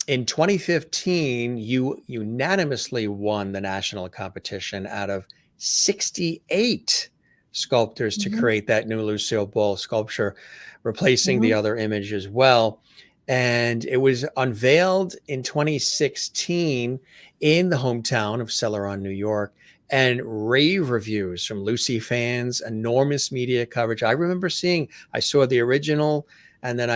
in 2015, you unanimously won the national competition out of 68 sculptors to
Mhm.
create that new Lucille Ball sculpture, replacing the
Mhm.
other image as well. And it was unveiled in 2016 in the hometown of Celeron, New York, and rave reviews from Lucy fans, enormous media coverage. I saw the original, and then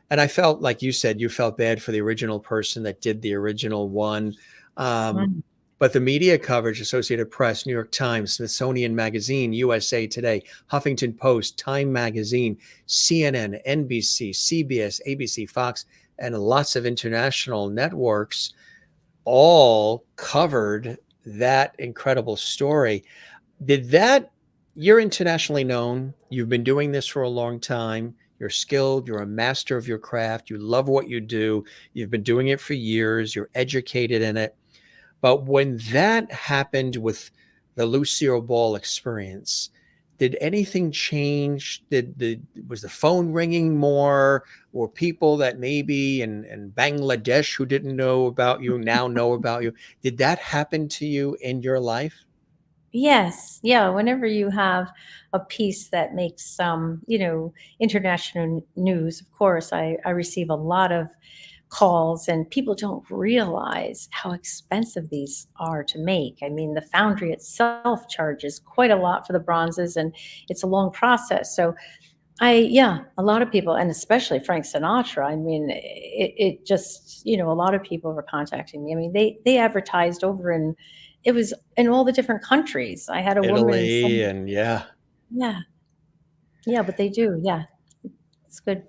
and I felt like you said you felt bad for the original person that did the original one. Um,
Mhm.
but the media coverage, Associated Press, New York Times, Smithsonian Magazine, USA Today, Huffington Post, Time Magazine, CNN, NBC, CBS, ABC, Fox, and lots of international networks all covered that incredible story. Did that, you're internationally known, you've been doing this for a long time, you're skilled, you're a master of your craft, you love what you do, you've been doing it for years, you're educated in it. But when that happened with the Lucille Ball experience, did anything change? Was the phone ringing more? Or people that maybe in Bangladesh who didn't know about you now know about you? Did that happen to you in your life?
Yes, yeah. Whenever you have a piece that makes international news, of course, I receive a lot of calls, and people don't realize how expensive these are to make. I mean, the foundry itself charges quite a lot for the bronzes, and it's a long process. So yeah, a lot of people, and especially Frank Sinatra. I mean, it just, a lot of people were contacting me. I mean, they advertised over in, it was in all the different countries. I had a woman
Italy
send,
and yeah.
yeah, yeah, but they do, yeah, it's good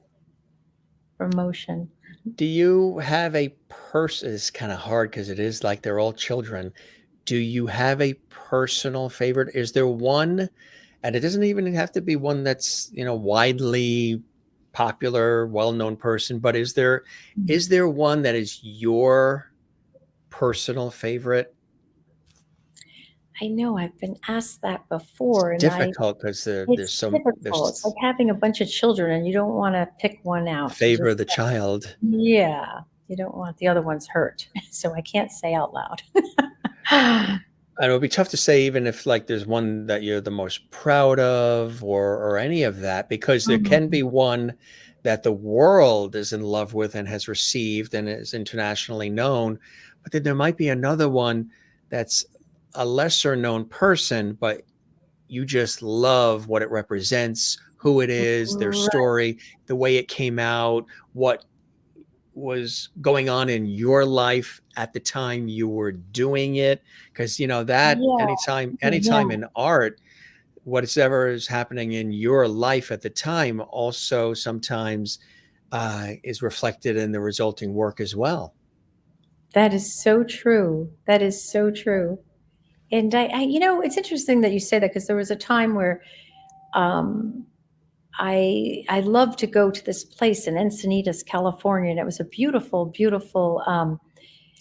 promotion.
Do you have a person? It's kind of hard because it is like they're all children. Do you have a personal favorite? Is there one, and it doesn't even have to be one that's, widely popular, well-known person, but is there one that is your personal favorite?
I know I've been asked that
It's
before, and
difficult because there's
it's
some
difficult. It's like
there's
having a bunch of children, and you don't want to pick one out. You
favor
just,
of the child.
yeah, you don't want the other ones hurt. So I can't say out loud.
And it would be tough to say even if like there's one that you're the most proud of or any of that, because there can
Mhm.
be one that the world is in love with and has received and is internationally known. But then there might be another one that's a lesser known person, but you just love what it represents, who it is, their
Right.
story, the way it came out, what was going on in your life at the time you were doing it, because that
Yeah.
anytime
Yeah.
in art, whatever is happening in your life at the time also sometimes is reflected in the resulting work as well.
That is so true. That is so true. And it's interesting that you say that, because there was a time where um, I loved to go to this place in Encinitas, California, and it was a beautiful, beautiful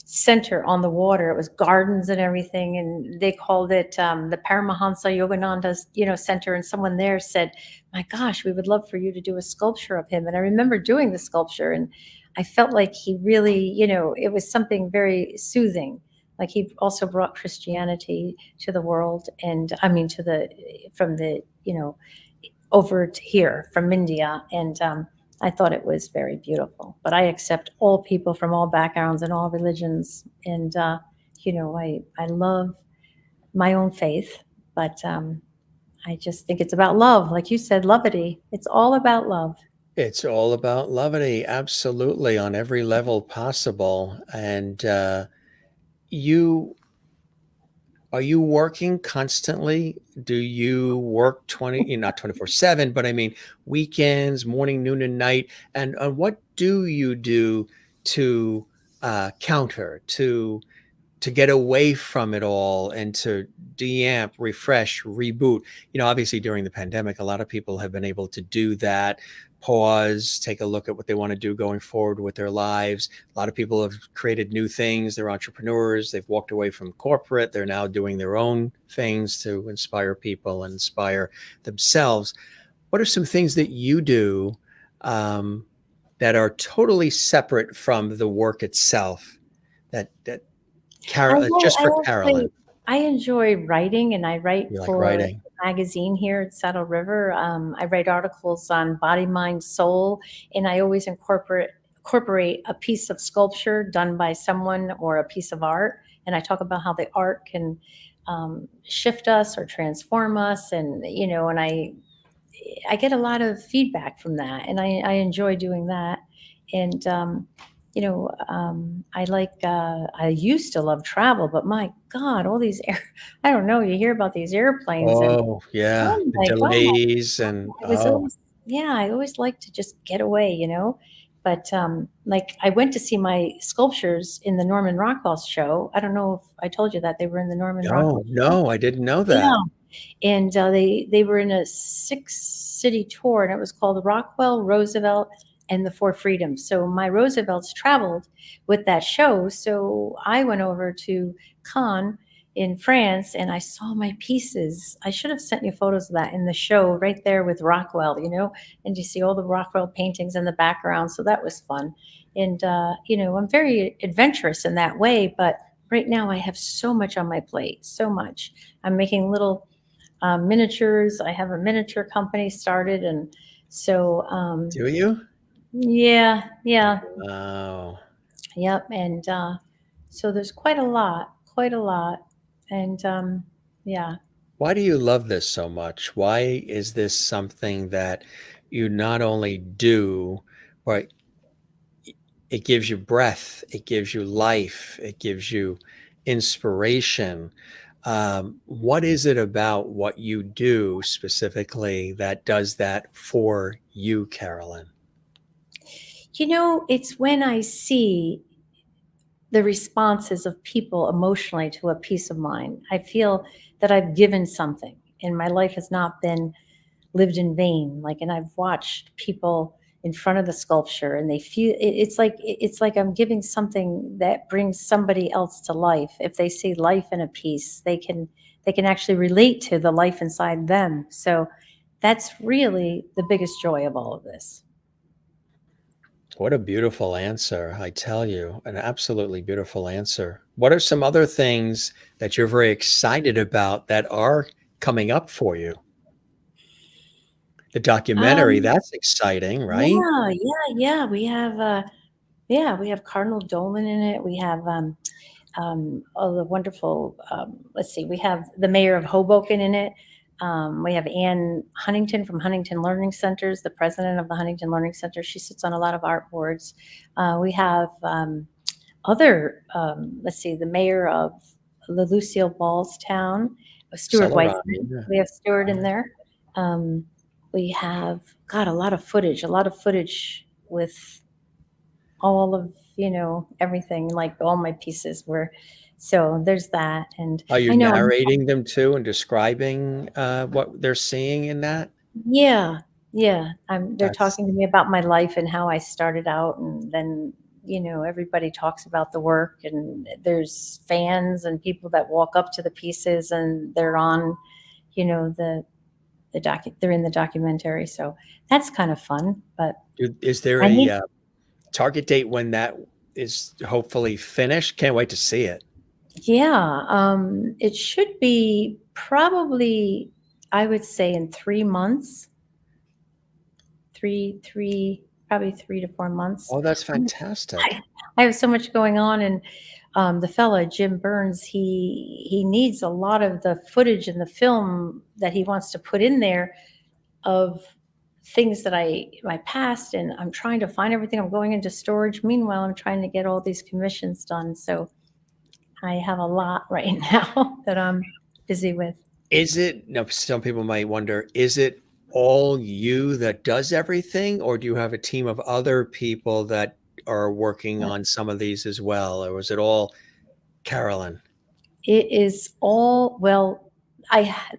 center on the water. It was gardens and everything, and they called it the Paramahansa Yogananda, center. And someone there said, "My gosh, we would love for you to do a sculpture of him." And I remember doing the sculpture, and I felt like he really, it was something very soothing. Like he also brought Christianity to the world, and I mean to the from the over to here from India, and I thought it was very beautiful. But I accept all people from all backgrounds and all religions, and I love my own faith, but I just think it's about love, like you said, levity. It's all about love.
It's all about levity, absolutely, on every level possible. And you are you working constantly? Do you work 20, not 24/7, but I mean weekends, morning, noon, and night? And what do you do to counter, to get away from it all and to deamp, refresh, reboot? Obviously during the pandemic, a lot of people have been able to do that, pause, take a look at what they want to do going forward with their lives. A lot of people have created new things. They're entrepreneurs. They've walked away from corporate. They're now doing their own things to inspire people and inspire themselves. What are some things that you do um, that are totally separate from the work itself? That just
I
for
actually
Carolyn.
I enjoy writing, and I write
You like
for
writing?
a magazine here at Saddle River. I write articles on body, mind, soul, and I always incorporate a piece of sculpture done by someone or a piece of art, and I talk about how the art can shift us or transform us, and and I get a lot of feedback from that, and I enjoy doing that. And I used to love travel, but my God, all these I don't know. You hear about these airplanes, and
Oh, yeah,
oh
the
my God,
delays and
I was always, yeah, I always like to just get away. But like I went to see my sculptures in the Norman Rockwell show. I don't know if I told you that they were in the Norman Rockwell
no,
show.
no, I didn't know
Yeah.
that.
and they were in a 6-city tour, and it was called Rockwell, Roosevelt, and the Four Freedoms. So my Roosevelts traveled with that show. So I went over to Cannes in France, and I saw my pieces. I should have sent you photos of that in the show right there with Rockwell, and you see all the Rockwell paintings in the background. So that was fun. And, I'm very adventurous in that way, but right now I have so much on my plate, so much. I'm making little miniatures. I have a miniature company started. And so,
Do you?
yeah, yeah,
Wow.
yep. And so there's quite a lot, quite a lot. And yeah.
Why do you love this so much? Why is this something that you not only do, but it gives you breath, it gives you life, it gives you inspiration? What is it about what you do specifically that does that for you, Carolyn?
It's when I see the responses of people emotionally to a piece of mine. I feel that I've given something, and my life has not been lived in vain. Like, and I've watched people in front of the sculpture, and they feel it's like I'm giving something that brings somebody else to life. If they see life in a piece, they can actually relate to the life inside them. So that's really the biggest joy of all of this.
What a beautiful answer, I tell you, an absolutely beautiful answer. What are some other things that you're very excited about that are coming up for you? The documentary,
Um,
that's exciting, right?
yeah, yeah, yeah. We have Cardinal Dolan in it. We have the wonderful. Let's see, we have the mayor of Hoboken in it. We have Ann Huntington from Huntington Learning Centers, the president of the Huntington Learning Center. She sits on a lot of art boards. We have other. Let's see, the mayor of the Lucille Ballstown, Stuart
Celeron,
Weitzman.
yeah.
We have Stuart in there. Um, we have got a lot of footage with all of everything, like all my pieces were. So there's that. And
Are you
I know,
narrating them too and describing what they're seeing in that?
yeah, yeah, they're
That's
talking to me about my life and how I started out, and then everybody talks about the work, and there's fans and people that walk up to the pieces, and they're on they're in the documentary. So that's kind of fun. But
is there
I
a
need
target date when that is hopefully finished? Can't wait to see it.
Yeah, it should be probably, I would say, in 3 months, probably 3 to 4 months.
Oh, that's
I'm-
fantastic.
I, I have so much going on, and the fella Jim Burns, he needs a lot of the footage in the film that he wants to put in there of things that my past, and I'm trying to find everything. I'm going into storage. Meanwhile, I'm trying to get all these commissions done. So I have a lot right now that I'm busy with.
Is it, no, some people might wonder, is it all you that does everything, or do you have a team of other people that are working on some of these as well? Or is it all Carolyn?
It is all, well,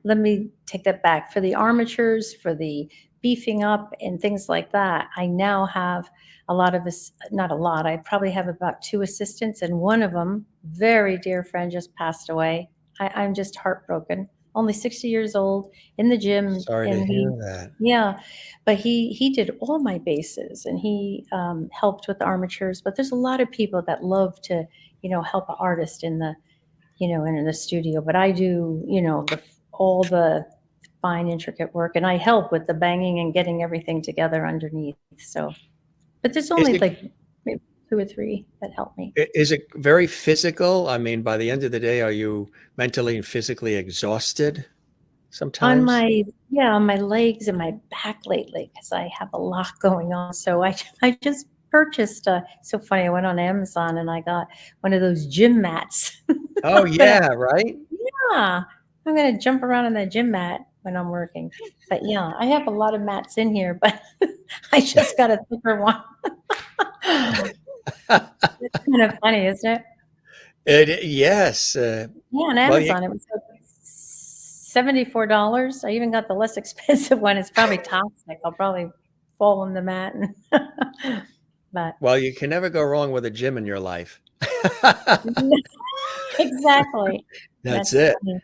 let me take that back. For the armatures, for the beefing up and things like that, I now have a lot of us, not a lot, I probably have about two assistants, and one of them, very dear friend, just passed away. I'm just heartbroken. Only 60 years old, in the gym,
Sorry to
and
hear that.
yeah, but he did all my bases, and he helped with the armatures. But there's a lot of people that love to, help an artist in the studio. But I do, all the fine, intricate work, and I help with the banging and getting everything together underneath. So, but there's
Is
only
it
like maybe two or three that help me.
is it very physical? I mean, by the end of the day, are you mentally and physically exhausted
On
sometimes?
my Yeah, on my legs and my back lately, because I have a lot going on. So I just purchased. So funny. I went on Amazon and I got one of those gym mats.
Oh,
But
yeah, right?
yeah, I'm gonna jump around on that gym mat when I'm working. But yeah, I have a lot of mats in here, but I just got a thicker one. It's kind of funny, isn't it?
It yes,
Yeah, on
well, you
Amazon, it was like $74. I even got the less expensive one. It's probably toxic. I'll probably fall on the mat. But
Well, you can never go wrong with a gym in your life.
exactly.
That's
That's
it.
funny.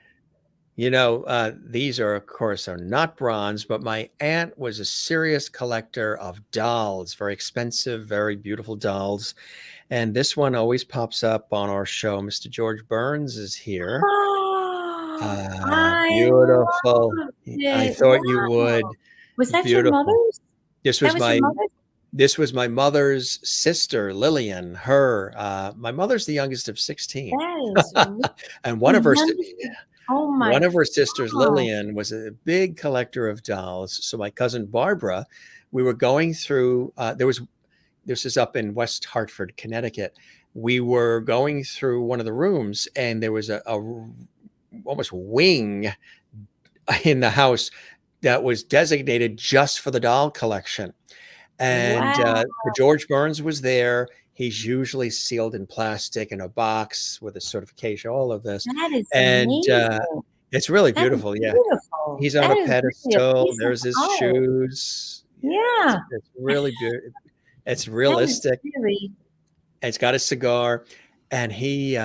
These are, of course, are not bronze, but my aunt was a serious collector of dolls, very expensive, very beautiful dolls. And this one always pops up on our show. Mr. George Burns is here.
Oh, I
Beautiful.
loved
I
it.
thought you
Wow.
would.
Was that your
Beautiful.
mother's?
This
That
was
was your
my
mother's?
this was my mother's sister, Lillian. My mother's the youngest of 16.
That is
And
the youngest. Oh
one
my
of her sisters,
God.
Lillian, was a big collector of dolls. So my cousin Barbara, we were going through, this is up in West Hartford, Connecticut. We were going through one of the rooms and there was a almost wing in the house that was designated just for the doll collection. And
Wow.
the George Burns was there. He's usually sealed in plastic in a box with a certification, all of this.
That is
And
amazing.
it's really
That is
beautiful. Yeah.
beautiful.
He's on
That
a
is really a
pedestal.
piece of
There's his
art.
shoes. Yeah,
Yeah,
it's really beautiful. It's
that is
realistic.
really.
It's got a cigar, and he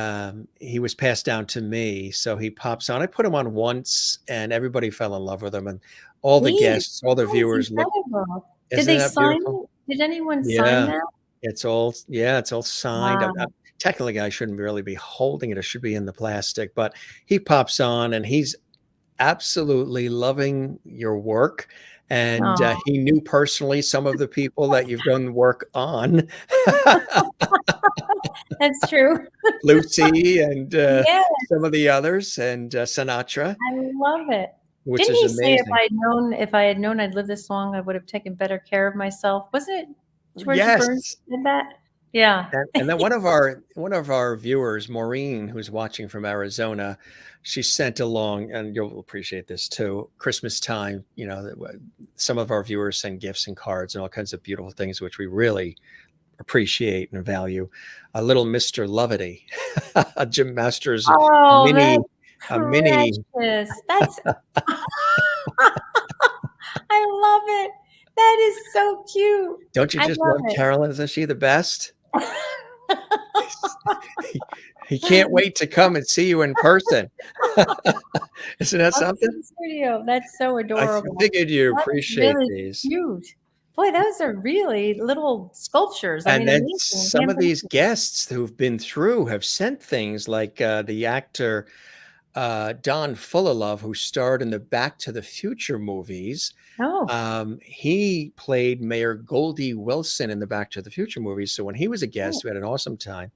was passed down to me, so he pops on. I put him on once, and everybody fell in love with him, and all the
Please,
guests, all the
that is
viewers look.
incredible. Did
Isn't
they
that
sign
beautiful?
it? Did anyone sign
Yeah,
that?
it's all signed.
Wow.
Technically, I shouldn't really be holding it. It should be in the plastic, but he pops on, and he's absolutely loving your work. And
Oh,
he knew personally some of the people that you've done work on,
that's true.
Lucy and
Yes,
some of the others, and Sinatra,
I love it.
which
Didn't
is
he say
amazing.
if I had known I'd live this long, I would have taken better care of myself? Wasn't it George Burns
Yes.
did that? Yeah.
And then one of our viewers, Maureen, who's watching from Arizona, she sent along, and you'll appreciate this too, Christmas time, some of our viewers send gifts and cards and all kinds of beautiful things, which we really appreciate and value. A little Mr. Lovety, a Jim Masters
Oh,
mini,
that's
a mini.
precious. That's I love it. That is so cute.
Don't you
I
just
love
love
it.
Carolyn? Isn't she the best? He can't wait to come and see you in person. Isn't that
Up to
something?
the studio. That's so
I
adorable.
figured you
That's
appreciate
really
these.
cute. Boy, those are really little sculptures. I
And
mean,
then
amazing.
some of these guests who've been through have sent things like the actor Don Fullilove, who starred in the Back to the Future movies.
Oh,
He played Mayor Goldie Wilson in the Back to the Future movies. So when he was a
oh,
guest, we had an awesome time.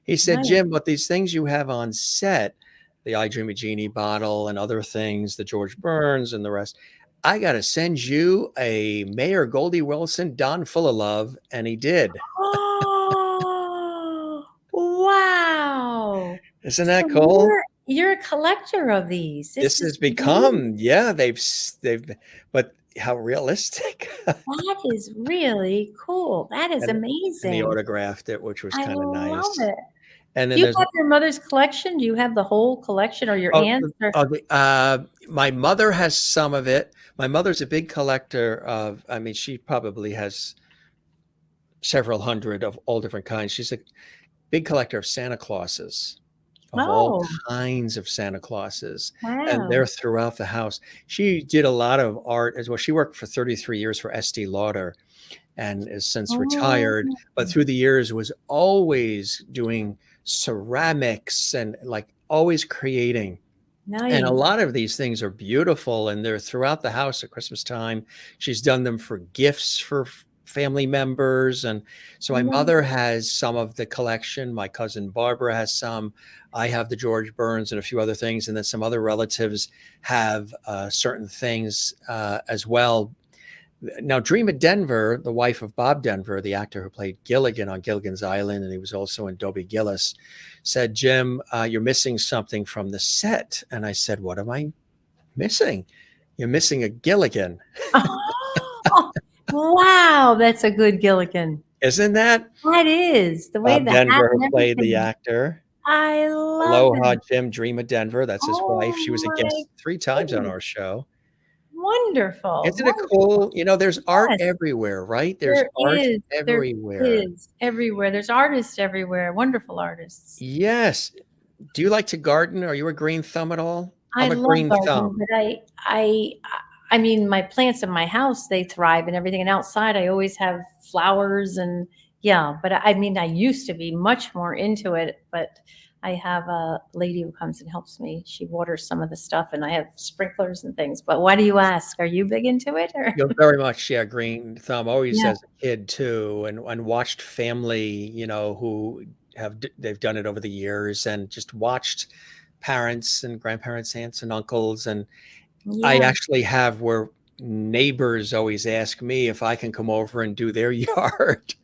He said,
nice.
Jim, but these things you have on set, the I Dream a Genie bottle and other things, the George Burns and the rest, I got to send you a Mayor Goldie Wilson, Don Fullilove. And he did.
Oh, wow.
Isn't
So
that cool?
you're a collector of these.
This
This is
has become, yeah, but how realistic.
that is really cool. That is
And he
amazing.
autographed it, which was
I
kind of
love
nice.
it.
And
Do
then
you
there's
have your mother's collection? Do you have the whole collection or your
oh,
aunt's or
my mother has some of it. My mother's a big collector of, I mean, she probably has several hundred of all different kinds. She's a big collector of Santa Clauses, of all
Oh,
kinds of Santa Clauses, and
wow.
they're throughout the house. She did a lot of art as well. She worked for 33 years for Estee Lauder and is since
Oh,
retired, but through the years was always doing ceramics and like always creating. And a
nice.
lot of these things are beautiful and they're throughout the house at Christmas time. She's done them for gifts for family members. And so my
Nice.
mother has some of the collection. My cousin Barbara has some. I have the George Burns and a few other things. And then some other relatives have certain things as well. Now, Dream of Denver, the wife of Bob Denver, the actor who played Gilligan on Gilligan's Island, and he was also in Dobie Gillis, said, Jim, you're missing something from the set. And I said, what am I missing? You're missing a Gilligan.
Oh, wow, that's a good Gilligan.
Isn't that?
That is the way
Bob
the hat
Denver,
and
who played the
everything.
actor.
I love
Aloha
that.
Jim, Dream of Denver. That's his wife. She
Oh
was a
my
guest 3 times on
goodness.
our show.
Wonderful,
Isn't it
wonderful.
cool? There's art
Yes,
everywhere, right? There's
there
art
is. There
everywhere.
is everywhere. There's artists everywhere, wonderful artists.
Yes. Do you like to garden? Are you a green thumb at all?
I
I'm a
love
green
gardening,
thumb.
but I mean, my plants in my house, they thrive and everything, and outside I always have flowers and yeah, but I mean, I used to be much more into it, but I have a lady who comes and helps me. She waters some of the stuff and I have sprinklers and things. But why do you ask? Are you big into it or?
You're very much, yeah, green thumb. Always
Yeah.
as a kid too, and watched family, who they've done it over the years, and just watched parents and grandparents, aunts and uncles, and I
Yeah.
actually have where neighbors always ask me if I can come over and do their yard.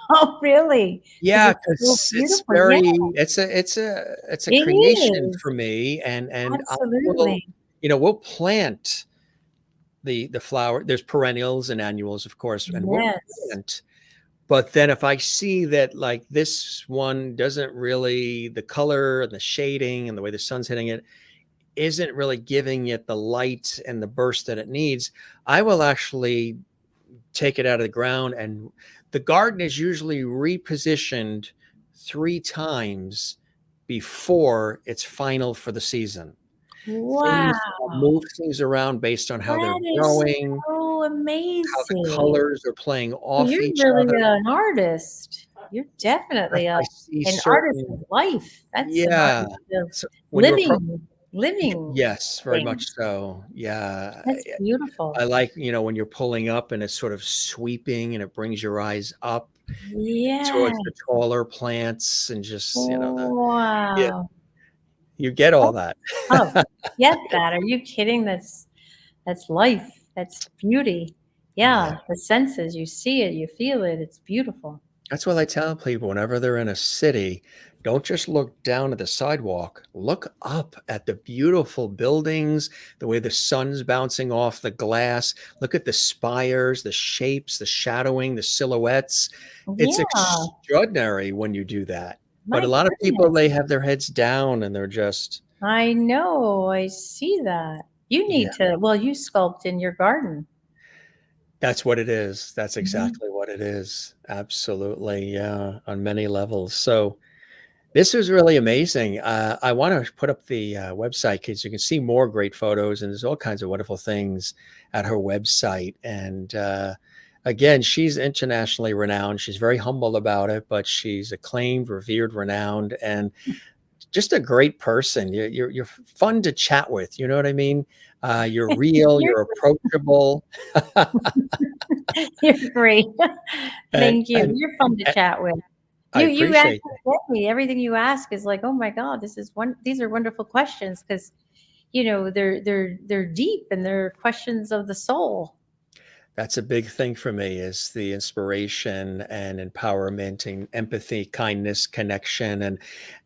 Oh, really? Because
Yeah,
it's so
'cause it's
beautiful. Yeah,
very it's a
it
creation
is.
for me, and I will,
Absolutely.
we'll plant the flower. There's perennials and annuals, of course, and we'll
Yes.
plant. But then if I see that, like, this one doesn't really, the color and the shading and the way the sun's hitting it isn't really giving it the light and the burst that it needs, I will actually take it out of the ground, and the garden is usually repositioned 3 times before it's final for the season.
Wow.
Things I'll move things around based on how they're
That is
growing,
so
how the
amazing.
colors are playing
So
off
you're
each
really
other.
an artist. You're
If
definitely
I see
an artist
certain
of life. That's an
Yeah.
artist of
So when you're
living
yes, very much
things.
so. Yeah.
That's
I
beautiful.
like, when you're pulling up and it's sort of sweeping and it brings your eyes up towards the
Yes.
taller plants, and just, yeah,
Wow.
you get all
Oh,
that.
oh, get that. Are you kidding? That's life. That's beauty.
Yeah.
Yeah, the senses, you see it, you feel it. It's beautiful.
That's what I tell people whenever they're in a city. Don't just look down at the sidewalk. Look up at the beautiful buildings, the way the sun's bouncing off the glass. Look at the spires, the shapes, the shadowing, the silhouettes. It's
Yeah,
extraordinary when you do that. But a
my
lot of people,
goodness.
they have their heads down and they're just,
I know, I see that. You
yeah,
need to well, you sculpt in your garden.
that's what it is. That's
Mhm.
exactly what it is. Absolutely. Yeah, on many levels. So, this was really amazing. I want to put up the website because you can see more great photos, and there's all kinds of wonderful things at her website. And again, she's internationally renowned. She's very humble about it, but she's acclaimed, revered, renowned, and just a great person. You're fun to chat with. You know what I mean? You're real.
You're
You're approachable.
you're great.
and,
Thank you.
and
You're fun to chat with.
I
You
appreciate
actually
that.
get me. Everything you ask is like, "Oh my god, these are wonderful questions because they're deep and they're questions of the soul."
That's a big thing for me, is the inspiration and empowerment and empathy, kindness, connection. And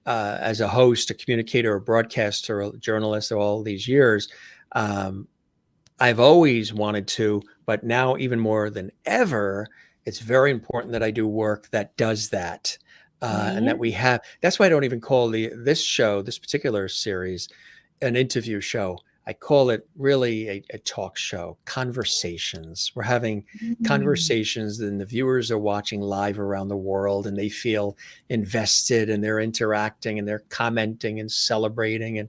as a host, a communicator, a broadcaster, a journalist, all these years, um, I've always wanted to, but now even more than ever, it's very important that I do work that does that. And
Yeah.
that we have, that's why I don't even call this show, this particular series, an interview show. I call it really a talk show, conversations. We're having
Mm.
conversations, and the viewers are watching live around the world, and they feel invested, and they're interacting and they're commenting and celebrating. And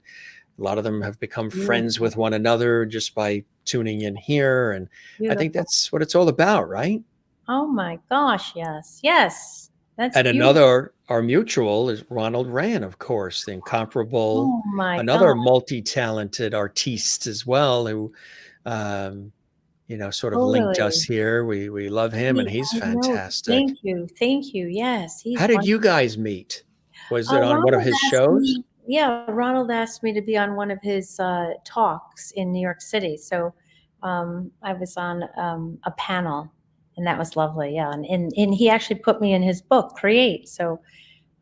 a lot of them have become friends
Beautiful,
with one another just by tuning in here. And I think
beautiful.
that's what it's all about, right?
Oh my gosh, yes. Yes. That's
And
beautiful.
another, our mutual, is Ronald Rand, of course, the incomparable,
Oh my
another
gosh,
multi-talented artiste as well, who, um, sort of linked us
totally.
here. We love him, and he's
I know.
fantastic.
Thank you. Yes,
How
he's
did you
wonderful.
guys meet? Was it on one of
Ronald
his
asked
shows?
me yeah, Ronald asked me to be on one of his, talks in New York City, so, I was on, a panel, and that was lovely, yeah, and he actually put me in his book, Create, so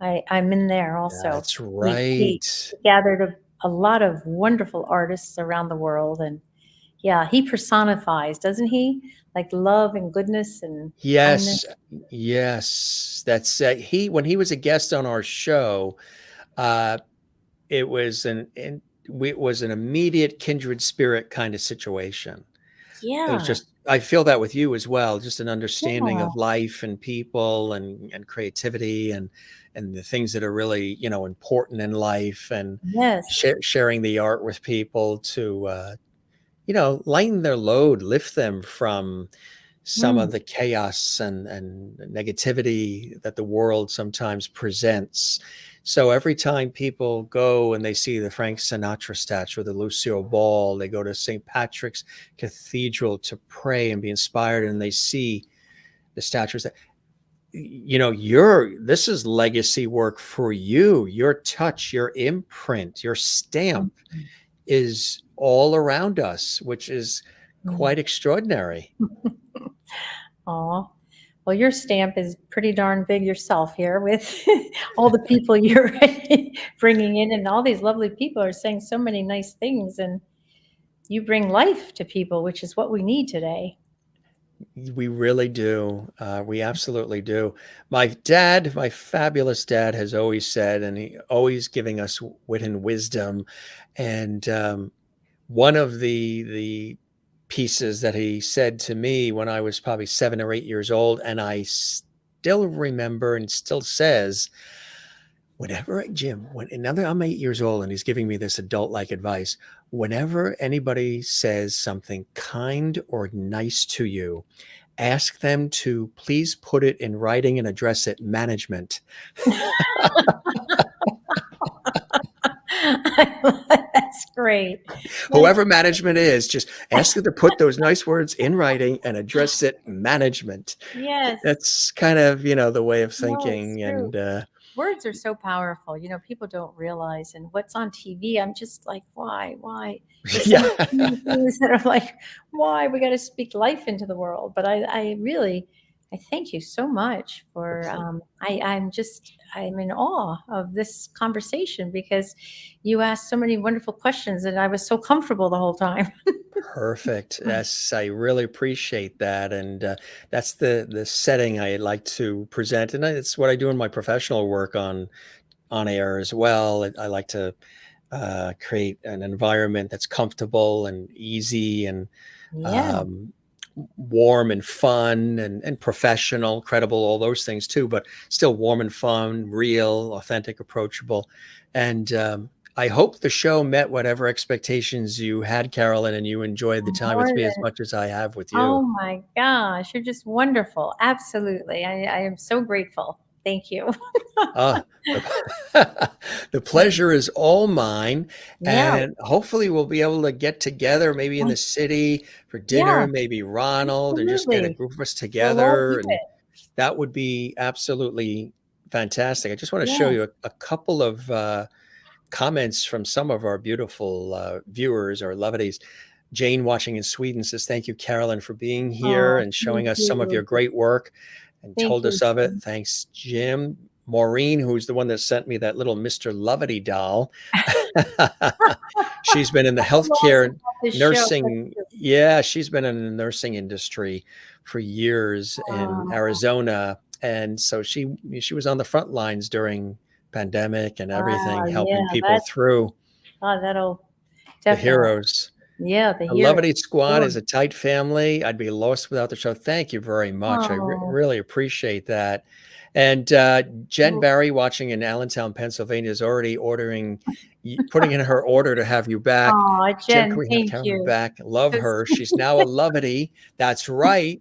I'm in there also.
That's
He
right.
gathered a lot of wonderful artists around the world, and yeah, he personifies, doesn't he? Like love and goodness and kindness.
Yes, yes. That's he when he was a guest on our show. Uh, it was it was an immediate kindred spirit kind of situation. It was
Yeah,
just, I feel that with you as well, just an understanding
yeah,
of life and people and creativity and the things that are really, important in life, and
yes.
sharing the art with people to, lighten their load, lift them from some
Mm.
of the chaos and negativity that the world sometimes presents. So every time people go and they see the Frank Sinatra statue or the Lucille Ball, they go to St. Patrick's Cathedral to pray and be inspired, and they see the statues that, this is legacy work for you. Your touch, your imprint, your stamp is all around us, which is
Mm.
quite extraordinary.
Aw. Well, your stamp is pretty darn big yourself here with all the people you're bringing in, and all these lovely people are saying so many nice things, and you bring life to people, which is what we need today.
We really do. We absolutely do. My dad, my fabulous dad, has always said, and he always giving us wit and wisdom. And one of the pieces that he said to me when I was probably 7 or 8 years old, and I still remember and still says, whenever Jim, now that I'm 8 years old and he's giving me this adult like advice, whenever anybody says something kind or nice to you, ask them to please put it in writing and address it management.
That's great. That's
Whoever management is, just ask them to put those nice words in writing and address it management.
yes.
That's kind of, the way of
No, it's
thinking.
true.
And
Words are so powerful. People don't realize. And what's on TV, I'm just like, why? Why? There's so
yeah,
many things that are like, why? We got to speak life into the world. But I really, I thank you so much
the
for, I'm in awe of this conversation because you asked so many wonderful questions and I was so comfortable the whole time.
perfect. Yes, I really appreciate that, and that's the setting I like to present, and it's what I do in my professional work on air as well. I like to create an environment that's comfortable and easy and
Yeah.
um, warm and fun and professional, credible, all those things too, but still warm and fun, real, authentic, approachable. And I hope the show met whatever expectations you had, Carolyn, and you enjoyed the time
More
with me as
than
much as I have with
Oh
you.
my gosh, you're just wonderful. Absolutely. I am so grateful. Thank you.
Ah, the pleasure is all mine.
Yeah,
And hopefully we'll be able to get together maybe in
I-
the city for
yeah,
dinner, maybe Ronald, and just get a
absolutely.
group of us
We'll all do
together. And
it.
that would be absolutely fantastic. I just want to show
Yeah.
you a couple of comments from some of our beautiful viewers or lovedies. Jane watching in Sweden says, "Thank you, Carolyn, for being here
Oh,
and
thank
showing us some of your
you.
great work and
Thank
told
you,
us of it."
Jim.
Thanks, Jim. Maureen, who's the one that sent me that little Mr. Lovety doll. She's been in the
I love
healthcare
this show.
nursing. Yeah, she's been in the nursing industry for years in
Oh,
Arizona. And so she was on the front lines during pandemic and everything,
wow.
helping
Yeah,
people through.
that'll
The
definitely.
heroes.
Yeah, the
The
hero.
Levity Squad
Sure.
is a tight family. I'd be lost without the show. Thank you very much. I
Oh,
really appreciate that. And Jen
well,
Barry, watching in Allentown, Pennsylvania, is already putting in her order to have you back.
oh,
Jim, can
Jen,
we have
thank
Carolyn
you.
back? Love
Because
her. She's now a Lovety. That's right.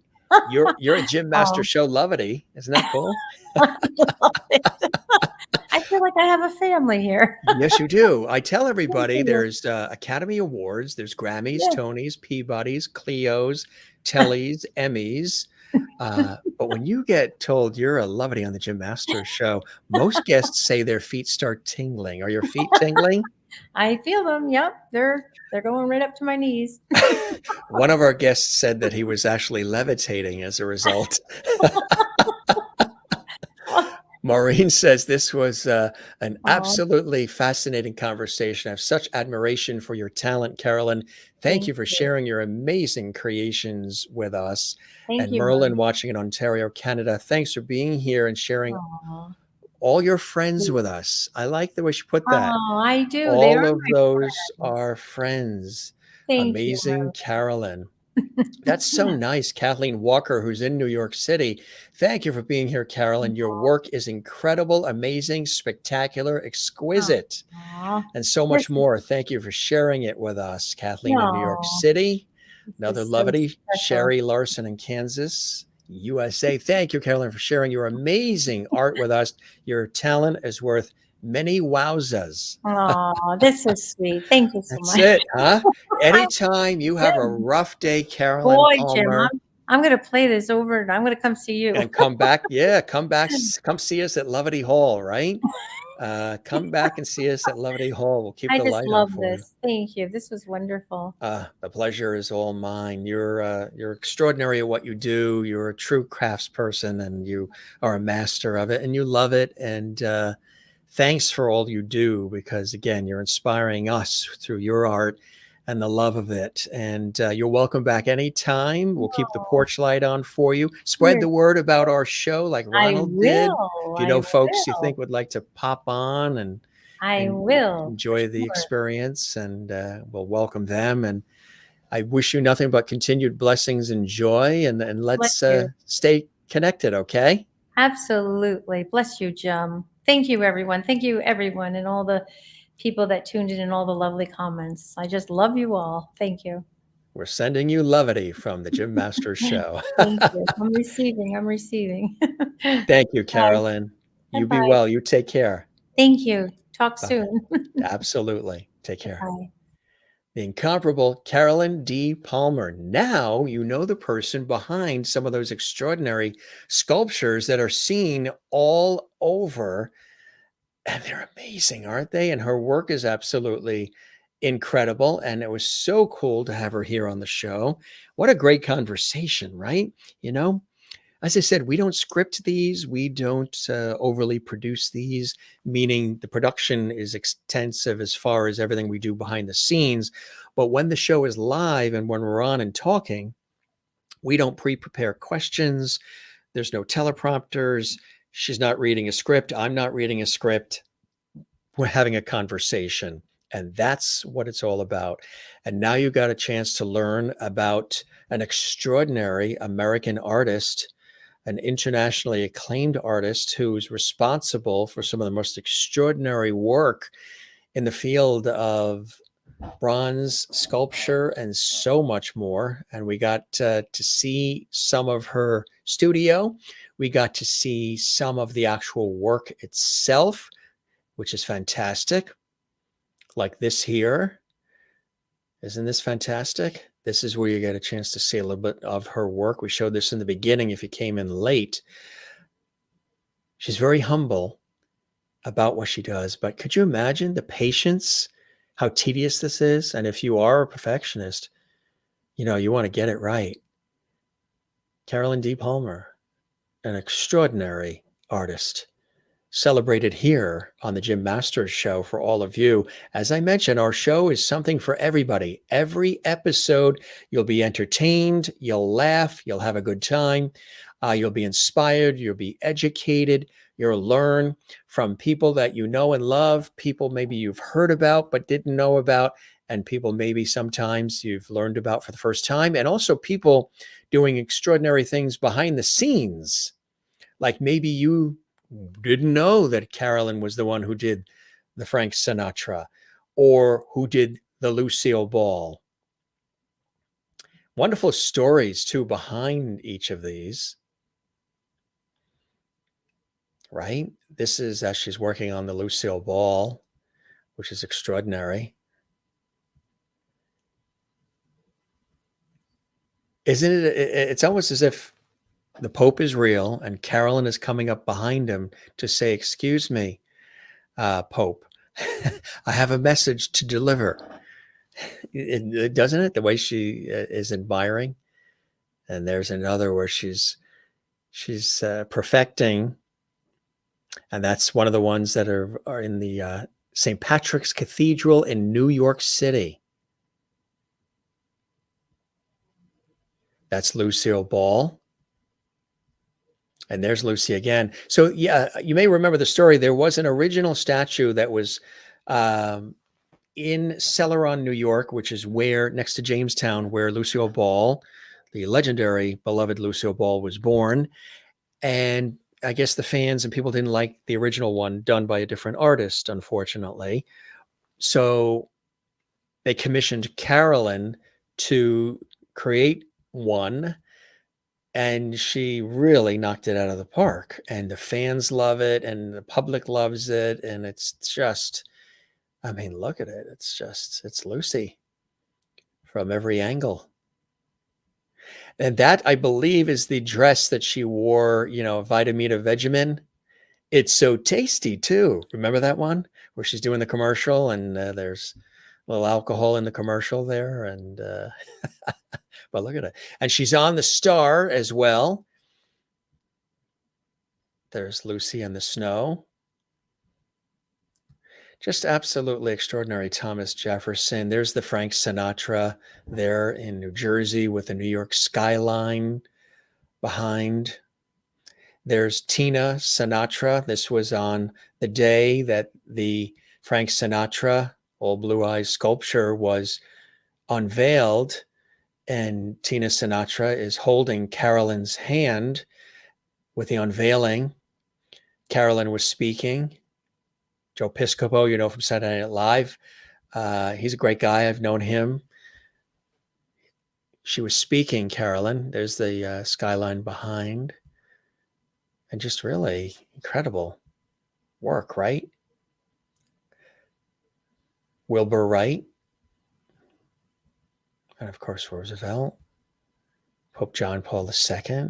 You're a Jim Master
oh,
Show Lovety. Isn't that cool?
I love it. I feel like I have a family here.
Yes, you do. I tell
Thank
everybody
you.
there's Academy Awards, there's Grammys,
Yes.
Tonys, Peabodys, Clios, Tellys, Emmys. But when you get told you're a Lovety on the Jim Masters show, most guests say their feet start tingling. Are your feet tingling?
I feel them. Yep. They're going right up to my knees.
One of our guests said that he was actually levitating as a result. Maureen says this was an
Oh,
absolutely fascinating conversation. I have such admiration for your talent, Carolyn. Thank
thank
you for
you.
sharing your amazing creations with us.
Thank
And
you,
Merlin,
Merlin.
watching in Ontario, Canada, thanks for being here and sharing
Aw.
all your friends with us. I like the way she put that.
Oh, I do. They
All
are
of
my
those
friends.
are friends.
Thank you,
Amazing Carolyn. That's so nice. Kathleen Walker, who's in New York City. Thank you for being here, Carolyn. Your work is incredible, amazing, spectacular, exquisite,
Aw,
and so
this
much more. Thank you for sharing it with us, Kathleen in New York
no,
City.
this
Another
is so
Levity,
special.
Sherry Larson in Kansas, USA. Thank you, Carolyn, for sharing your amazing art with us. Your talent is worth many wowzas.
Oh, this is sweet. Thank you so
That's
much.
it, huh?
I
Anytime you have a
Jim,
rough day, Carolyn
boy, Jim,
Palmer,
I'm gonna play this over and I'm gonna come see you.
and come back. Yeah, come back. Come see us at Levity Hall, right? Come back and see us at Levity Hall. We'll keep
I
the
just
light on
love
for you.
this. Thank you. This was wonderful.
The pleasure is all mine. You're extraordinary at what you do. You're a true craftsperson, and you are a master of it, and you love it. And thanks for all you do, because again, you're inspiring us through your art and the love of it. And you're welcome back anytime. We'll keep the
Oh,
porch light on for you. Spread
you're
the word about our show, like
I
Ronald did.
will.
If you
I
know folks you
will.
think would like to pop on
I
and
will, for
enjoy the
sure.
experience, and we'll welcome them. And I wish you nothing but continued blessings and joy, and
Bless
let's
you.
stay connected, okay?
Absolutely. Bless you, Jim. Thank you, everyone. Thank you, everyone, and all the people that tuned in and all the lovely comments. I just love you all. Thank you.
We're sending you levity from the Jim Masters Show.
Thank you. I'm receiving. I'm receiving.
Thank you,
Bye.
Carolyn. You be
Bye-bye.
well. You take care.
Thank you. Talk
Bye.
soon.
Absolutely. Take care.
Bye.
The incomparable Carolyn D. Palmer. Now you know the person behind some of those extraordinary sculptures that are seen all over. And they're amazing, aren't they? And her work is absolutely incredible. And it was so cool to have her here on the show. What a great conversation, right? You know, as I said, we don't script these, we don't overly produce these, meaning the production is extensive as far as everything we do behind the scenes. But when the show is live and when we're on and talking, we don't pre-prepare questions. There's no teleprompters. She's not reading a script. I'm not reading a script. We're having a conversation. And that's what it's all about. And now you got a chance to learn about an extraordinary American artist, an internationally acclaimed artist who's responsible for some of the most extraordinary work in the field of bronze sculpture and so much more. And we got to see some of her studio. We got to see some of the actual work itself, which is fantastic. Like this here. Isn't this fantastic? This is where you get a chance to see a little bit of her work. We showed this in the beginning if you came in late. She's very humble about what she does, but could you imagine the patience, how tedious this is? And if you are a perfectionist, you know, you want to get it right. Carolyn D. Palmer, an extraordinary artist, celebrated here on the Jim Masters Show for all of you. As I mentioned, our show is something for everybody. Every episode, you'll be entertained, you'll laugh, you'll have a good time, you'll be inspired, you'll be educated, you'll learn from people that you know and love, people maybe you've heard about but didn't know about, and people maybe sometimes you've learned about for the first time, and also people doing extraordinary things behind the scenes. Like maybe you didn't know that Carolyn was the one who did the Frank Sinatra or who did the Lucille Ball. Wonderful stories too behind each of these, right? This is as she's working on the Lucille Ball, which is extraordinary. Isn't it? It's almost as if the Pope is real and Carolyn is coming up behind him to say, "Excuse me, Pope, I have a message to deliver." Doesn't it? The way she is admiring. And there's another where she's perfecting, and that's one of the ones that are in the St. Patrick's Cathedral in New York City. That's Lucille Ball. And there's Lucy again. So yeah, you may remember the story. There was an original statue that was in Celeron, New York, which is where, next to Jamestown, where Lucille Ball, the legendary beloved Lucille Ball, was born. And I guess the fans and people didn't like the original one done by a different artist, unfortunately. So they commissioned Carolyn to create one, and she really knocked it out of the park. And the fans love it, and the public loves it. And it's just, I mean, look at it. It's Lucy from every angle. And that, I believe, is the dress that she wore, Vitamita Vegemin. It's so tasty too. Remember that one where she's doing the commercial and there's a little alcohol in the commercial there. And, but look at it. And she's on the Star as well. There's Lucy and the Snow. Just absolutely extraordinary. Thomas Jefferson. There's the Frank Sinatra there in New Jersey with the New York skyline behind. There's Tina Sinatra. This was on the day that the Frank Sinatra All Blue Eyes sculpture was unveiled. And Tina Sinatra is holding Carolyn's hand with the unveiling. Carolyn was speaking. Joe Piscopo, from Saturday Night Live. He's a great guy. I've known him. She was speaking, Carolyn. There's the skyline behind. And just really incredible work, right? Wilbur Wright. And of course, Roosevelt. Pope John Paul II.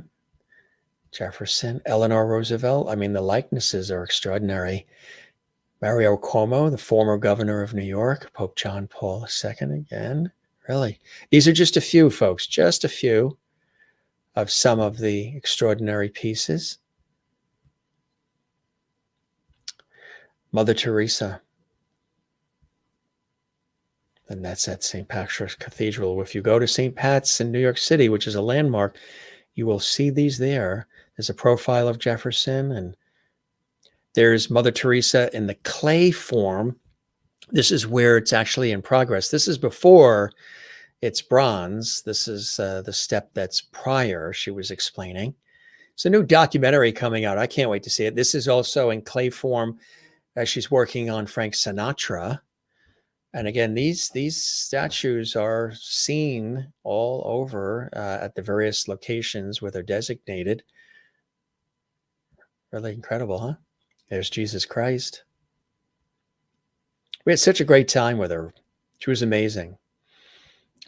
Jefferson. Eleanor Roosevelt. I mean, the likenesses are extraordinary. Mario Cuomo, the former governor of New York. Pope John Paul II again. Really. These are just a few, folks. Just a few of some of the extraordinary pieces. Mother Teresa. And that's at St. Patrick's Cathedral. If you go to St. Pat's in New York City, which is a landmark, you will see these there. There's a profile of Jefferson, and there's Mother Teresa in the clay form. This is where it's actually in progress. This is before it's bronze. This is the step that's prior, she was explaining. It's a new documentary coming out. I can't wait to see it. This is also in clay form as she's working on Frank Sinatra. And again, these statues are seen all over at the various locations where they're designated. Really incredible, huh? There's Jesus Christ. We had such a great time with her. She was amazing.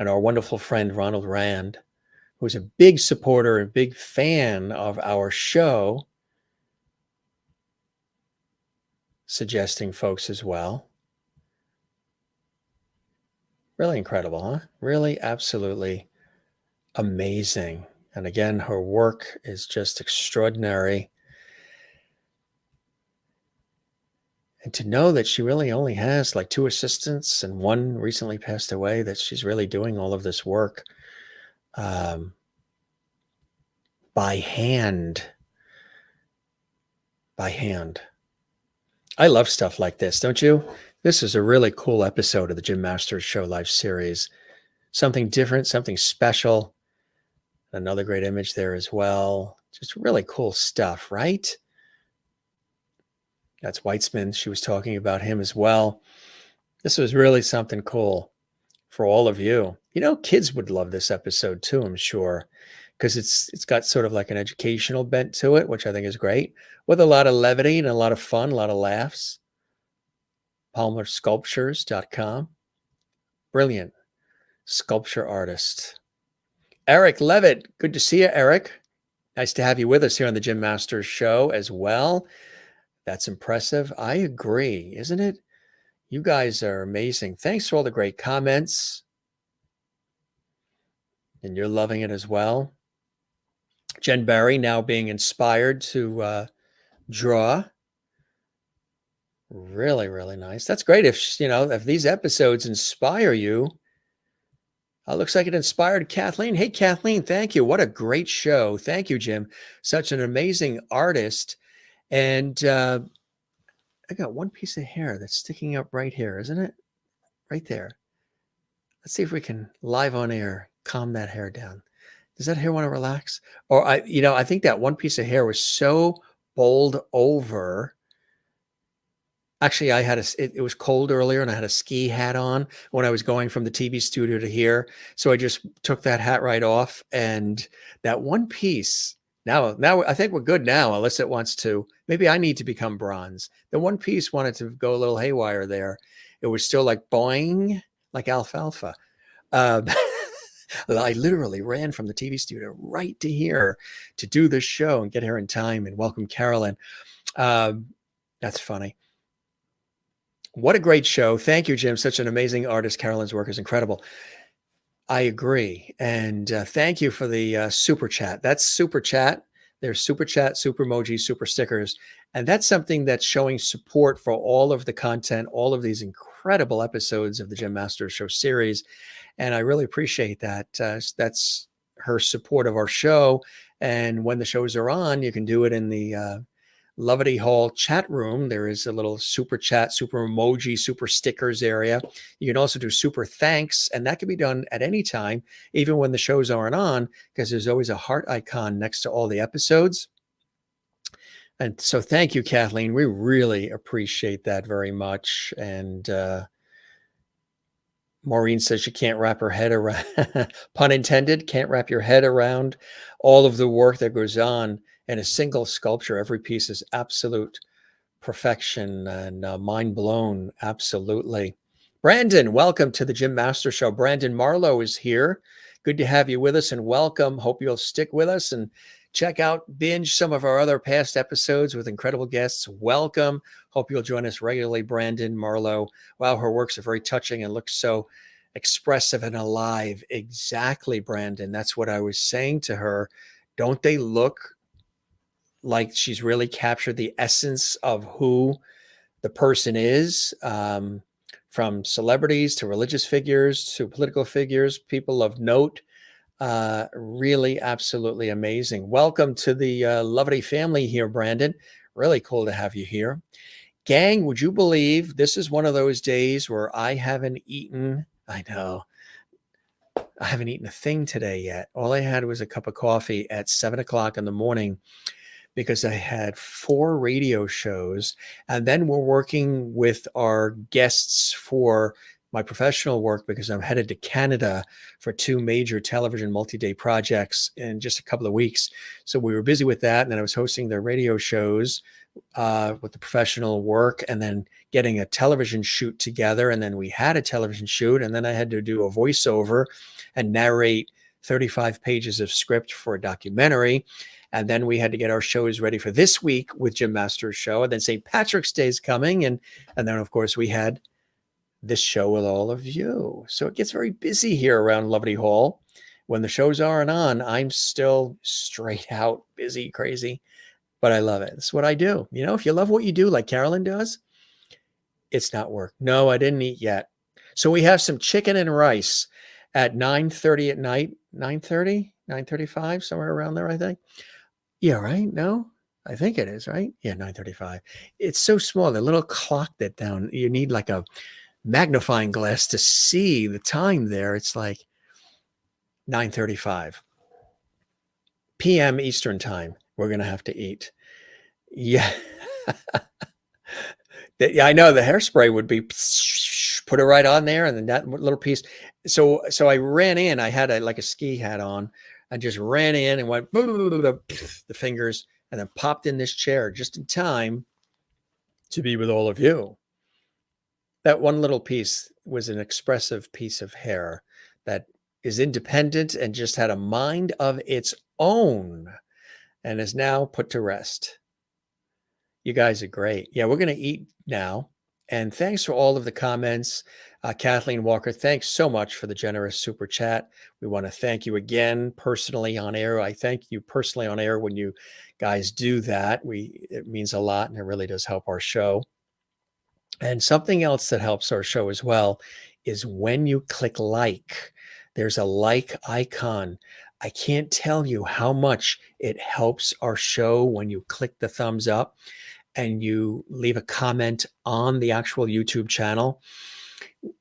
And our wonderful friend, Ronald Rand, who was a big supporter and big fan of our show, suggesting folks as well. Really incredible, huh? Really absolutely amazing. And again, her work is just extraordinary. And to know that she really only has like 2 assistants and one recently passed away, that she's really doing all of this work by hand. By hand. I love stuff like this, don't you? This is a really cool episode of the Jim Masters Show Live series. Something different, something special. Another great image there as well. Just really cool stuff, right? That's Weitzman. She was talking about him as well. This was really something cool for all of you. Kids would love this episode too, I'm sure, because it's got sort of like an educational bent to it, which I think is great, with a lot of levity and a lot of fun, a lot of laughs. PalmerSculptures.com. Brilliant sculpture artist. Eric Levitt. Good to see you, Eric. Nice to have you with us here on the Jim Masters Show as well. That's impressive. I agree, isn't it? You guys are amazing. Thanks for all the great comments. And you're loving it as well. Jen Barry now being inspired to draw. Really, really nice. That's great. If these episodes inspire you, Looks like it inspired Kathleen. Hey, Kathleen, thank you. What a great show. Thank you, Jim. Such an amazing artist. And I got one piece of hair that's sticking up right here, isn't it? Right there. Let's see if we can live on air calm that hair down. Does that hair want to relax? Or I think that one piece of hair was so bowled over. Actually, it was cold earlier and I had a ski hat on when I was going from the TV studio to here. So I just took that hat right off, and that one piece, now I think we're good now, unless it wants to, maybe I need to become bronze. The one piece wanted to go a little haywire there. It was still like boing, like alfalfa. Um, I literally ran from the TV studio right to here to do this show and get here in time and welcome Carolyn. That's funny. What a great show. Thank you, Jim. Such an amazing artist. Carolyn's work is incredible. I agree. And thank you for the super chat. That's super chat. There's super chat, super emojis, super stickers. And that's something that's showing support for all of the content, all of these incredible episodes of the Jim Masters Show series. And I really appreciate that. That's her support of our show. And when the shows are on, you can do it in the Lovety Hall chat room. There is a little super chat, super emoji, super stickers area. You can also do super thanks, and that can be done at any time, even when the shows aren't on, because there's always a heart icon next to all the episodes. And so thank you, Kathleen. We really appreciate that very much. And Maureen says she can't wrap her head around, pun intended, can't wrap your head around all of the work that goes on in a single sculpture. Every piece is absolute perfection and mind blown. Absolutely. Brandon, welcome to the Jim Master Show. Brandon Marlowe is here. Good to have you with us and welcome. Hope you'll stick with us and check out, binge some of our other past episodes with incredible guests. Welcome. Hope you'll join us regularly, Brandon Marlowe. Wow, her works are very touching and look so expressive and alive. Exactly, Brandon. That's what I was saying to her. Don't they look like she's really captured the essence of who the person is, from celebrities to religious figures to political figures, people of note. Really absolutely amazing. Welcome to the Lovely family here, Brandon. Really cool to have you here. Gang, would you believe this is one of those days where I haven't eaten? I know. I haven't eaten a thing today yet. All I had was a cup of coffee at 7:00 in the morning because I had 4 radio shows, and then we're working with our guests for my professional work because I'm headed to Canada for 2 major television multi-day projects in just a couple of weeks. So we were busy with that, and then I was hosting the radio shows with the professional work, and then getting a television shoot together, and then we had a television shoot, and then I had to do a voiceover and narrate 35 pages of script for a documentary. And then we had to get our shows ready for this week with Jim Masters Show. And then St. Patrick's Day is coming. And then, of course, we had this show with all of you. So it gets very busy here around Lovety Hall. When the shows aren't on, I'm still straight out busy, crazy. But I love it. It's what I do. You know, if you love what you do, like Carolyn does, it's not work. No, I didn't eat yet. So we have some chicken and rice at 9:30 at night. 9:30, 9:35, somewhere around there, I think. Yeah, right? No? I think it is, right? Yeah, 9:35. It's so small, the little clock that down, you need like a magnifying glass to see the time there. It's like 9:35 p.m. Eastern time. We're going to have to eat. Yeah. Yeah, I know the hairspray would be put it right on there and then that little piece. So I ran in, I had like a ski hat on. I just ran in and went the fingers and then popped in this chair just in time to be with all of you. That one little piece was an expressive piece of hair that is independent and just had a mind of its own and is now put to rest. You guys are great. Yeah, we're going to eat now. And thanks for all of the comments. Kathleen Walker, thanks so much for the generous super chat. We want to thank you again personally on air. I thank you personally on air when you guys do that. It means a lot and it really does help our show. And something else that helps our show as well is when you click like. there's a like icon. I can't tell you how much it helps our show when you click the thumbs up and you leave a comment on the actual YouTube channel.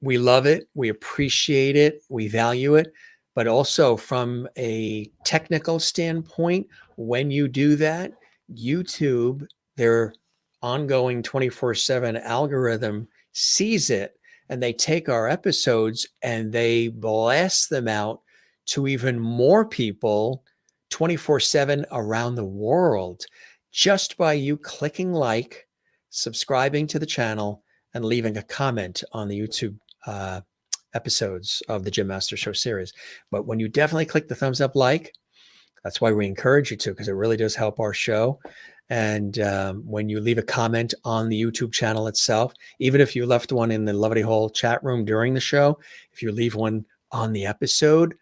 We love it. We appreciate it. We value it. But also from a technical standpoint, when you do that, YouTube, their ongoing 24/7 algorithm sees it, and they take our episodes and they blast them out to even more people 24/7 around the world just by you clicking like, subscribing to the channel, and leaving a comment on the YouTube episodes of the Jim Master Show series. But when you definitely click the thumbs up, like, that's why we encourage you to, because it really does help our show. And when you leave a comment on the YouTube channel itself, even if you left one in the Lovely Hole chat room during the show, if you leave one on the episode,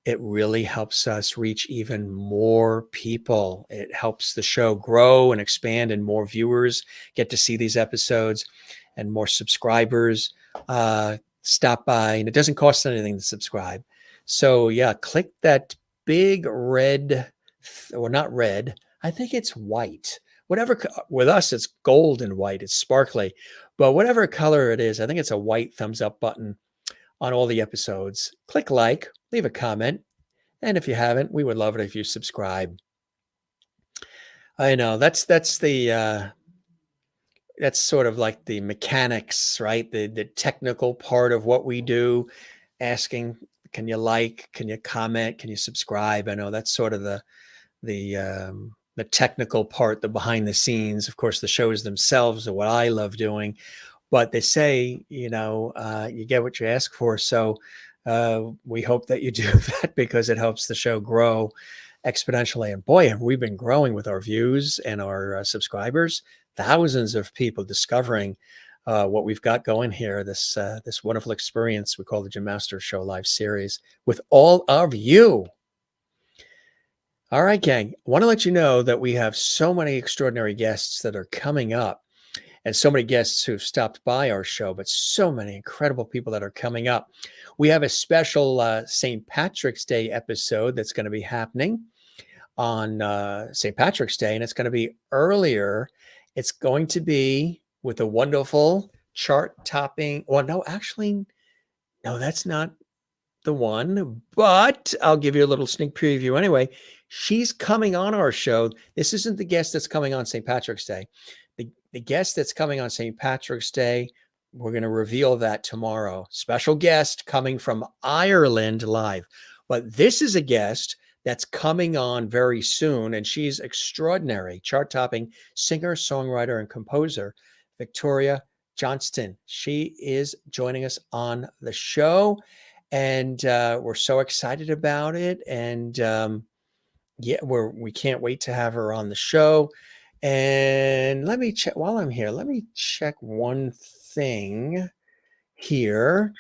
it really helps us reach even more people. It helps the show grow and expand, and more viewers get to see these episodes, and more subscribers stop by. And it doesn't cost anything to subscribe. So yeah, click that big red, or not red, I think it's white. Whatever, with us, it's gold and white. It's sparkly. But whatever color it is, I think it's a white thumbs up button on all the episodes. Click like, leave a comment. And if you haven't, we would love it if you subscribe. I know that's the that's sort of like the mechanics, right? The technical part of what we do, asking, can you like, can you comment, can you subscribe? I know that's sort of the technical part, the behind the scenes. Of course, the shows themselves are what I love doing, but they say, you get what you ask for. So we hope that you do that, because it helps the show grow exponentially. And boy, have we been growing with our views and our subscribers. Thousands of people discovering what we've got going here, this wonderful experience we call the Jim Master Show live series with all of you. All right, gang, I want to let you know that we have so many extraordinary guests that are coming up, and so many guests who've stopped by our show, but so many incredible people that are coming up. We have a special St. Patrick's Day episode that's going to be happening on St. Patrick's Day, and it's going to be earlier. It's going to be with a wonderful chart-topping. Well, no, actually, no, that's not the one, but I'll give you a little sneak preview anyway. She's coming on our show. This isn't the guest that's coming on St. Patrick's Day. The guest that's coming on St. Patrick's Day, we're going to reveal that tomorrow. Special guest coming from Ireland live. But this is a guest that's coming on very soon, and she's extraordinary, chart-topping singer, songwriter, and composer, Victoria Johnston. She is joining us on the show, and we're so excited about it. And we can't wait to have her on the show. And let me check while I'm here. Let me check one thing here.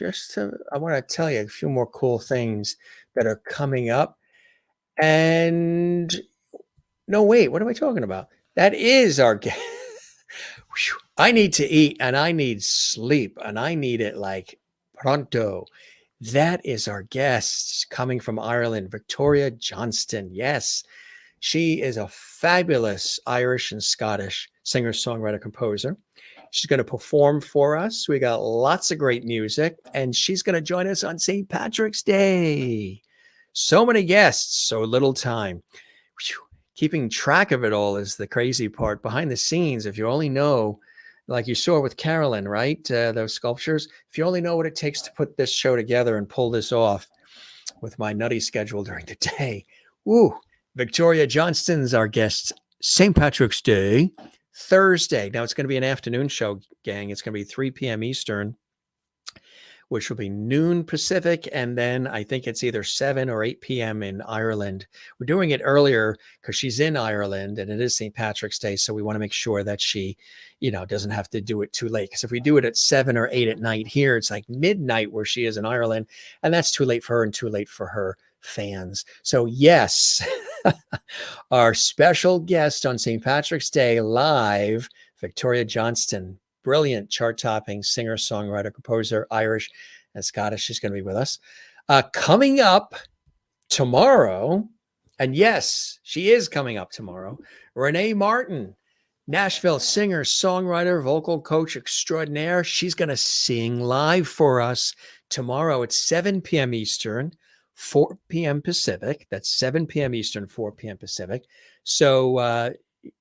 I want to tell you a few more cool things that are coming up. And no, wait, what am I talking about? That is our guest. I need to eat, and I need sleep, and I need it like pronto. That is our guest coming from Ireland, Victoria Johnston. Yes, she is a fabulous Irish and Scottish singer, songwriter, composer. She's going to perform for us. We got lots of great music, and she's going to join us on St. Patrick's Day. So many guests, so little time. Whew. Keeping track of it all is the crazy part. Behind the scenes, if you only know, like you saw with Carolyn, right? Those sculptures. If you only know what it takes to put this show together and pull this off with my nutty schedule during the day. Woo! Victoria Johnston's our guest, St. Patrick's Day, Thursday. Now it's going to be an afternoon show, gang. It's going to be 3 p.m. Eastern, which will be noon Pacific, and then I think it's either 7 or 8 p.m. in Ireland. We're doing it earlier because she's in Ireland, and it is St. Patrick's Day, so we want to make sure that she, doesn't have to do it too late. Because if we do it at 7 or 8 at night here, it's like midnight where she is in Ireland, and that's too late for her and too late for her fans. So yes, our special guest on St. Patrick's Day live, Victoria Johnston. Brilliant chart-topping singer, songwriter, composer, Irish and Scottish. She's going to be with us. Coming up tomorrow, and yes, she is coming up tomorrow, Renee Martin, Nashville singer, songwriter, vocal coach extraordinaire. She's going to sing live for us tomorrow at 7 p.m. Eastern, 4 p.m. Pacific. That's 7 p.m. Eastern, 4 p.m. Pacific. So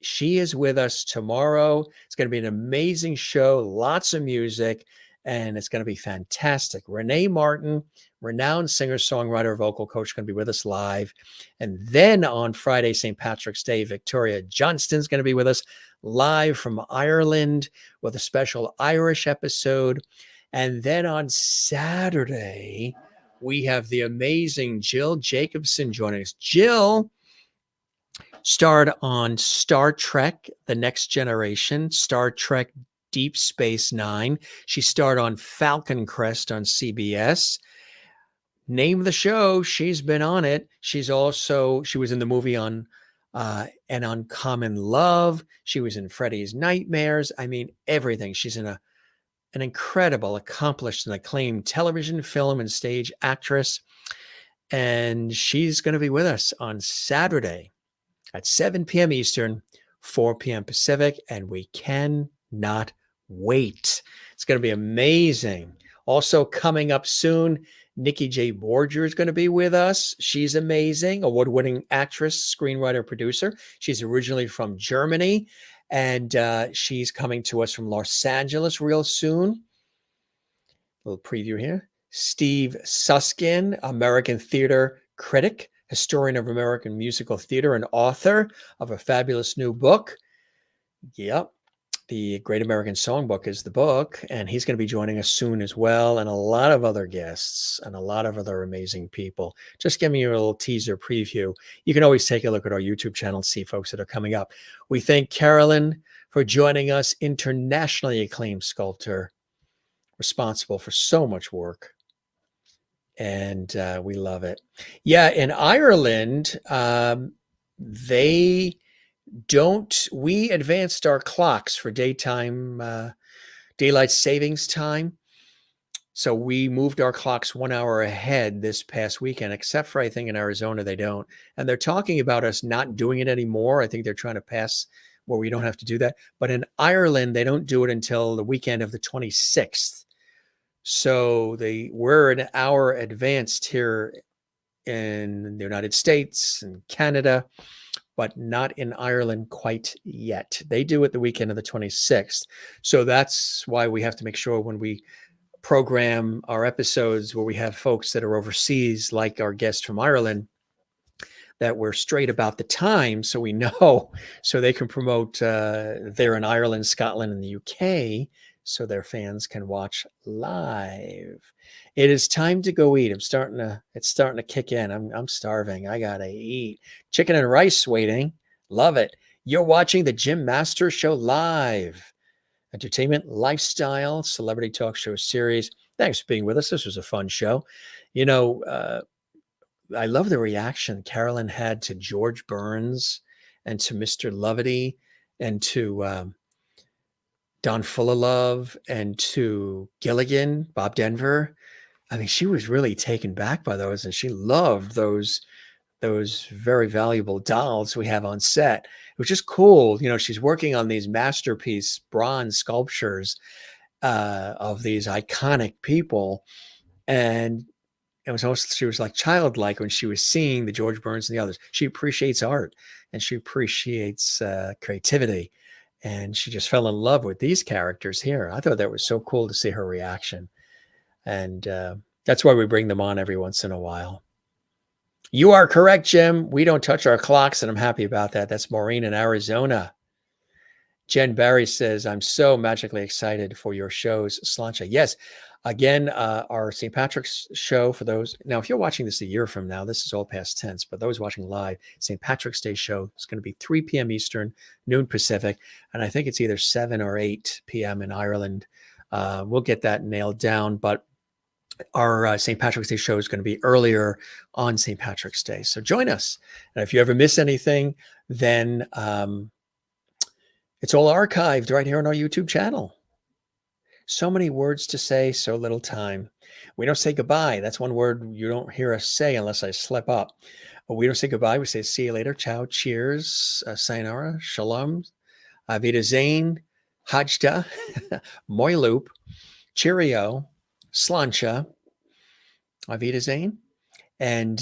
she is with us tomorrow. It's going to be an amazing show, lots of music, and it's going to be fantastic. Renee Martin, renowned singer, songwriter, vocal coach, going to be with us live. And then on Friday, St. Patrick's Day, Victoria Johnston's going to be with us live from Ireland with a special Irish episode. And then on Saturday, we have the amazing Jill Jacobson joining us. Jill starred on Star Trek, The Next Generation, Star Trek Deep Space Nine. She starred on Falcon Crest on CBS. Name the show, she's been on it. She was in the movie on An Uncommon Love. She was in Freddy's Nightmares. I mean, everything. She's an incredible, accomplished, and acclaimed television, film, and stage actress. And she's going to be with us on Saturday at 7 p.m. Eastern, 4 p.m. Pacific, and we cannot wait. It's going to be amazing. Also coming up soon, Nikki J. Borger is going to be with us. She's amazing, award-winning actress, screenwriter, producer. She's originally from Germany, and she's coming to us from Los Angeles real soon. A little preview here. Steve Suskin, American theater critic, historian of American musical theater, and author of a fabulous new book. Yep. The Great American Songbook is the book, and he's going to be joining us soon as well, and a lot of other guests and a lot of other amazing people. Just giving you a little teaser preview. You can always take a look at our YouTube channel and see folks that are coming up. We thank Carolyn for joining us, internationally acclaimed sculptor, responsible for so much work, and we love it. Yeah, in Ireland, we advanced our clocks for daylight savings time. So we moved our clocks 1 hour ahead this past weekend, except for, I think, in Arizona, they don't. And they're talking about us not doing it anymore. I think they're trying to pass where we don't have to do that. But in Ireland, they don't do it until the weekend of the 26th. So we're an hour advanced here in the United States and Canada, but not in Ireland quite yet. They do it the weekend of the 26th. So that's why we have to make sure when we program our episodes where we have folks that are overseas, like our guest from Ireland, that we're straight about the time so we know, so they can promote there in Ireland, Scotland, and the UK, so their fans can watch live. It is time to go eat. It's starting to kick in. I'm starving. I gotta eat. Chicken and rice waiting. Love it. You're watching the Jim Masters Show live. Entertainment, lifestyle, celebrity talk show series. Thanks for being with us. This was a fun show. You know, I love the reaction Carolyn had to George Burns and to Mr. Lovety and to Don Fullilove and to Gilligan, Bob Denver. I mean, she was really taken back by those, and she loved those very valuable dolls we have on set. It was just cool. You know, she's working on these masterpiece bronze sculptures of these iconic people. And she was like childlike when she was seeing the George Burns and the others. She appreciates art and she appreciates creativity. And she just fell in love with these characters here. I thought that was so cool to see her reaction. And that's why we bring them on every once in a while. You are correct, Jim. We don't touch our clocks, and I'm happy about that. That's Maureen in Arizona. Jen Barry says, I'm so magically excited for your shows, Slancha. Yes, again, our St. Patrick's show for those. Now, if you're watching this a year from now, this is all past tense, but those watching live, St. Patrick's Day show is going to be 3 p.m. Eastern, noon Pacific, and I think it's either 7 or 8 p.m. in Ireland. We'll get that nailed down, but our St. Patrick's Day show is going to be earlier on St. Patrick's Day. So join us. And if you ever miss anything, then it's all archived right here on our YouTube channel. So many words to say, so little time. We don't say goodbye. That's one word you don't hear us say unless I slip up. But we don't say goodbye. We say see you later. Ciao, cheers, sayonara, shalom, avida zain, hajda, moiloop, cheerio, slancha, avida zain, and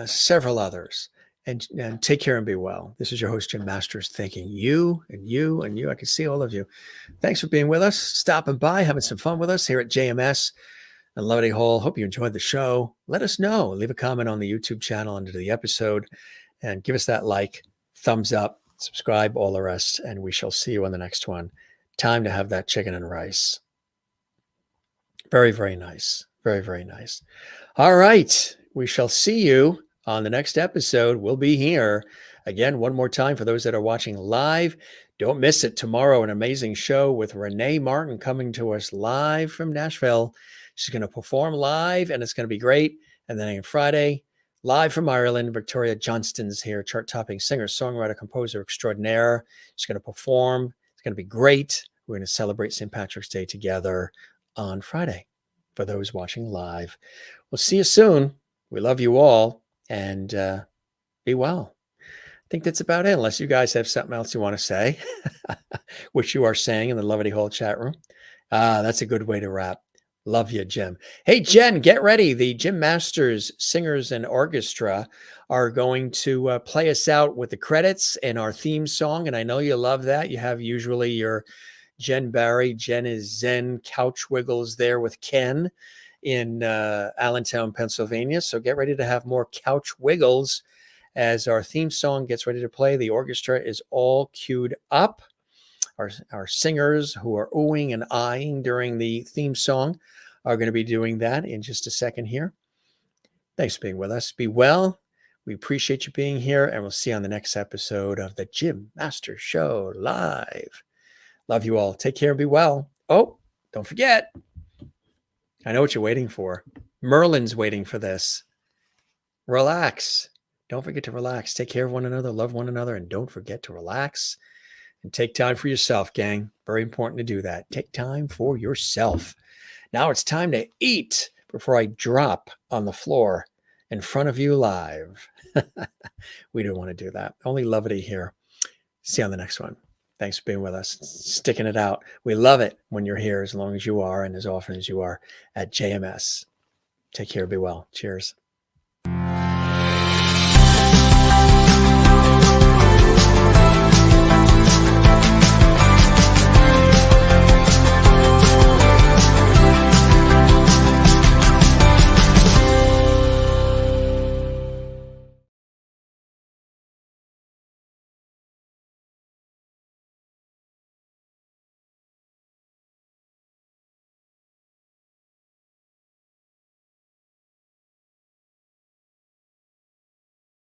several others. And take care and be well. This is your host, Jim Masters, thanking you and you and you. I can see all of you. Thanks for being with us, stopping by, having some fun with us here at JMS and Levity Hall. Hope you enjoyed the show. Let us know. Leave a comment on the YouTube channel under the episode and give us that like, thumbs up, subscribe, all the rest, and we shall see you on the next one. Time to have that chicken and rice. Very, very nice. Very, very nice. All right. We shall see you on the next episode. We'll be here again one more time for those that are watching live. Don't miss it. Tomorrow, an amazing show with Renee Martin coming to us live from Nashville. She's going to perform live and it's going to be great. And then on Friday, live from Ireland, Victoria Johnston's here, chart-topping singer, songwriter, composer extraordinaire. She's going to perform. It's going to be great. We're going to celebrate St. Patrick's Day together on Friday for those watching live. We'll see you soon. We love you all and be well. I think that's about it, unless you guys have something else you want to say, which you are saying in the Levity Hall chat room. That's a good way to wrap. Love you, Jim. Hey, Jen, get ready. The Jim Masters Singers and Orchestra are going to play us out with the credits and our theme song. And I know you love that. You have usually your Jen Barry. Jen is Zen Couch Wiggles there with Ken in Allentown, Pennsylvania. So get ready to have more couch wiggles as our theme song gets ready to play. The orchestra is all queued up. Our singers who are oohing and eyeing during the theme song are going to be doing that in just a second here. Thanks for being with us. Be well. We appreciate you being here, and we'll see you on the next episode of the Jim Masters Show live. Love you all. Take care and be well. Oh, don't forget. I know what you're waiting for. Merlin's waiting for this. Relax. Don't forget to relax. Take care of one another. Love one another. And don't forget to relax and take time for yourself, gang. Very important to do that. Take time for yourself. Now it's time to eat before I drop on the floor in front of you live. We don't want to do that. Only levity here. See you on the next one. Thanks for being with us, sticking it out. We love it when you're here as long as you are and as often as you are at JMS. Take care. Be well. Cheers.